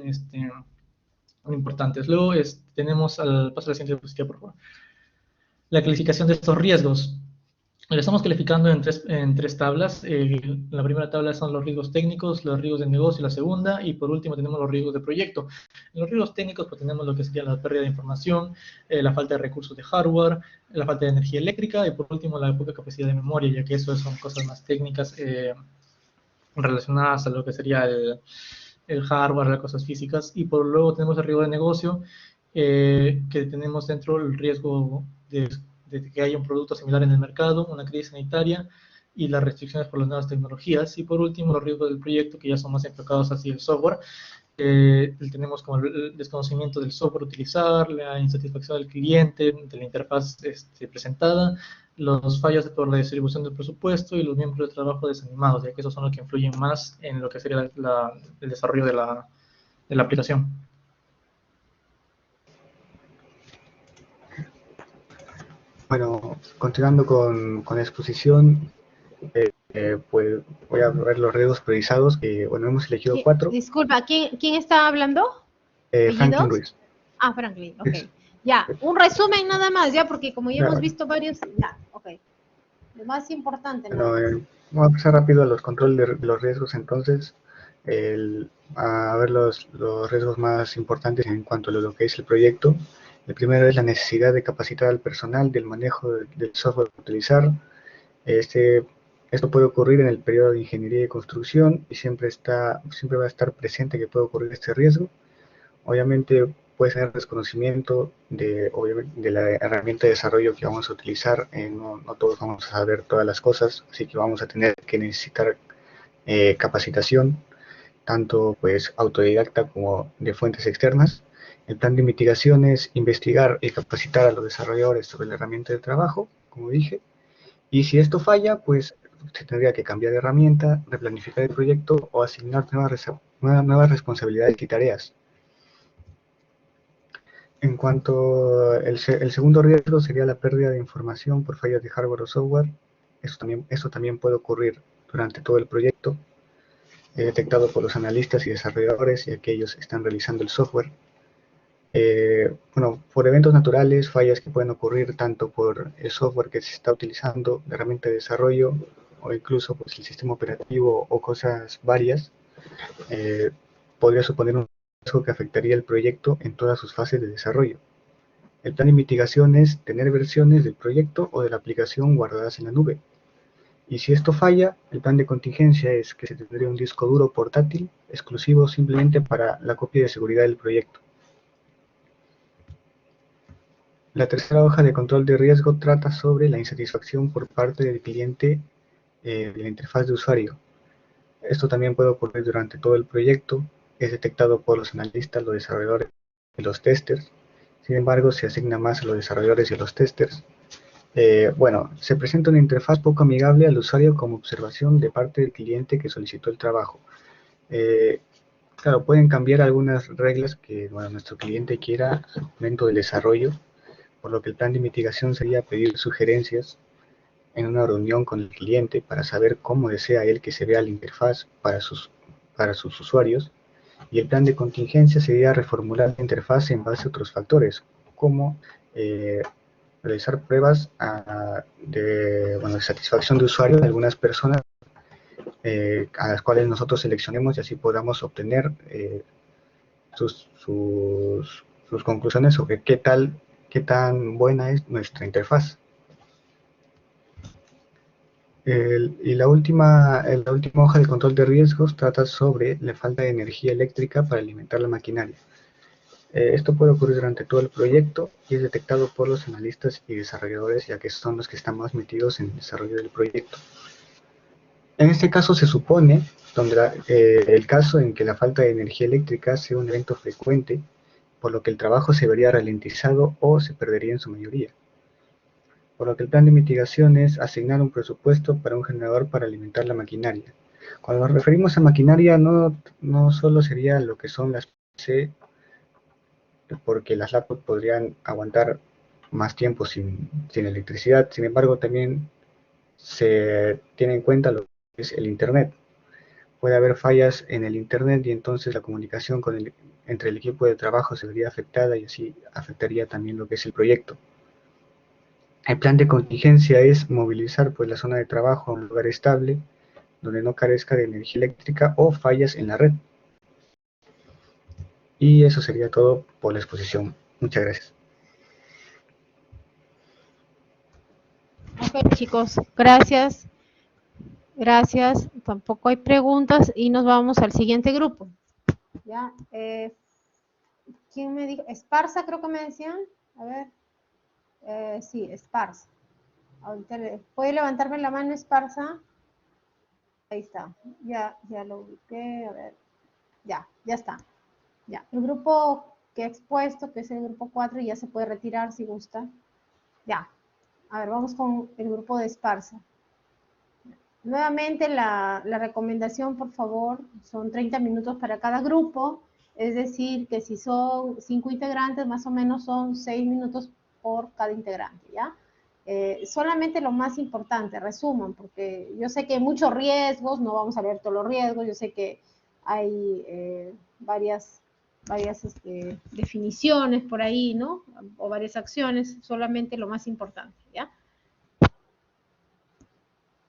importantes. Luego tenemos, paso a la siguiente diapositiva, por favor, la calificación de estos riesgos. Lo estamos calificando en tres tablas. La primera tabla son los riesgos técnicos, los riesgos de negocio, la segunda, y por último tenemos los riesgos de proyecto. En los riesgos técnicos pues tenemos lo que sería la pérdida de información, la falta de recursos de hardware, la falta de energía eléctrica y por último la poca capacidad de memoria, ya que eso son cosas más técnicas relacionadas a lo que sería el hardware, las cosas físicas. Y por luego tenemos el riesgo de negocio, que tenemos dentro el riesgo de que haya un producto similar en el mercado, una crisis sanitaria y las restricciones por las nuevas tecnologías. Y por último, los riesgos del proyecto, que ya son más enfocados hacia el software. Tenemos como el desconocimiento del software a utilizar, la insatisfacción del cliente, de la interfaz presentada, los fallos por la distribución del presupuesto y los miembros de trabajo desanimados, ya que esos son los que influyen más en lo que sería el desarrollo de la aplicación. Bueno, continuando con la exposición, pues voy a ver los riesgos priorizados, que bueno, hemos elegido 4. Disculpa, ¿quién está hablando? Franklin Ruiz. Ah, Franklin, ok. Ya, un resumen nada más, ya, porque como ya hemos visto varios, ya, ok. Lo más importante, ¿no? Vamos a pasar rápido a los controles de los riesgos, entonces, a ver los riesgos más importantes en cuanto a lo que es el proyecto. El primero es la necesidad de capacitar al personal del manejo del software a utilizar. Esto puede ocurrir en el periodo de ingeniería y construcción y siempre va a estar presente que puede ocurrir este riesgo. Obviamente puede tener desconocimiento de la herramienta de desarrollo que vamos a utilizar. No todos vamos a saber todas las cosas, así que vamos a tener que necesitar capacitación, tanto pues autodidacta como de fuentes externas. El plan de mitigación es investigar y capacitar a los desarrolladores sobre la herramienta de trabajo, como dije, y si esto falla, pues se tendría que cambiar de herramienta, replanificar el proyecto o asignar nuevas responsabilidades y tareas. En cuanto el segundo riesgo sería la pérdida de información por fallas de hardware o software. Esto también puede ocurrir durante todo el proyecto, detectado por los analistas y desarrolladores y aquellos que están realizando el software. Por eventos naturales, fallas que pueden ocurrir tanto por el software que se está utilizando, la herramienta de desarrollo, o incluso pues, el sistema operativo o cosas varias, podría suponer un riesgo que afectaría el proyecto en todas sus fases de desarrollo. El plan de mitigación es tener versiones del proyecto o de la aplicación guardadas en la nube. Y si esto falla, el plan de contingencia es que se tendría un disco duro portátil exclusivo simplemente para la copia de seguridad del proyecto. La tercera hoja de control de riesgo trata sobre la insatisfacción por parte del cliente de la interfaz de usuario. Esto también puede ocurrir durante todo el proyecto, es detectado por los analistas, los desarrolladores y los testers. Sin embargo, se asigna más a los desarrolladores y a los testers. Se presenta una interfaz poco amigable al usuario como observación de parte del cliente que solicitó el trabajo. Claro, pueden cambiar algunas reglas que nuestro cliente quiera al momento del desarrollo, por lo que el plan de mitigación sería pedir sugerencias en una reunión con el cliente para saber cómo desea él que se vea la interfaz para sus usuarios, y el plan de contingencia sería reformular la interfaz en base a otros factores, como realizar pruebas de satisfacción de usuario de algunas personas a las cuales nosotros seleccionemos y así podamos obtener sus conclusiones sobre qué tan buena es nuestra interfaz. Y la última hoja de control de riesgos trata sobre la falta de energía eléctrica para alimentar la maquinaria. Esto puede ocurrir durante todo el proyecto y es detectado por los analistas y desarrolladores, ya que son los que están más metidos en el desarrollo del proyecto. En este caso se supone el caso en que la falta de energía eléctrica sea un evento frecuente, por lo que el trabajo se vería ralentizado o se perdería en su mayoría. Por lo que el plan de mitigación es asignar un presupuesto para un generador para alimentar la maquinaria. Cuando nos referimos a maquinaria, no solo sería lo que son las PC, porque las laptops podrían aguantar más tiempo sin electricidad. Sin embargo, también se tiene en cuenta lo que es el Internet. Puede haber fallas en el Internet y entonces la comunicación entre el equipo de trabajo se vería afectada y así afectaría también lo que es el proyecto. El plan de contingencia es movilizar pues, la zona de trabajo a un lugar estable, donde no carezca de energía eléctrica o fallas en la red. Y eso sería todo por la exposición. Muchas gracias. Ok, chicos, gracias. Gracias. Tampoco hay preguntas y nos vamos al siguiente grupo. ¿Ya? ¿Quién me dijo? Esparza, creo que me decían. A ver. Sí, Esparza. ¿Puede levantarme la mano, Esparza? Ahí está. Ya lo ubiqué. A ver. Ya está. Ya. El grupo que he expuesto, que es el grupo 4, ya se puede retirar si gusta. Ya. A ver, vamos con el grupo de Esparza. Nuevamente la recomendación, por favor, son 30 minutos para cada grupo, es decir, que si son 5 integrantes, más o menos son 6 minutos por cada integrante, ¿ya? Solamente lo más importante, resuman, porque yo sé que hay muchos riesgos, no vamos a leer todos los riesgos, yo sé que hay varias definiciones por ahí, ¿no? O varias acciones, solamente lo más importante, ¿ya?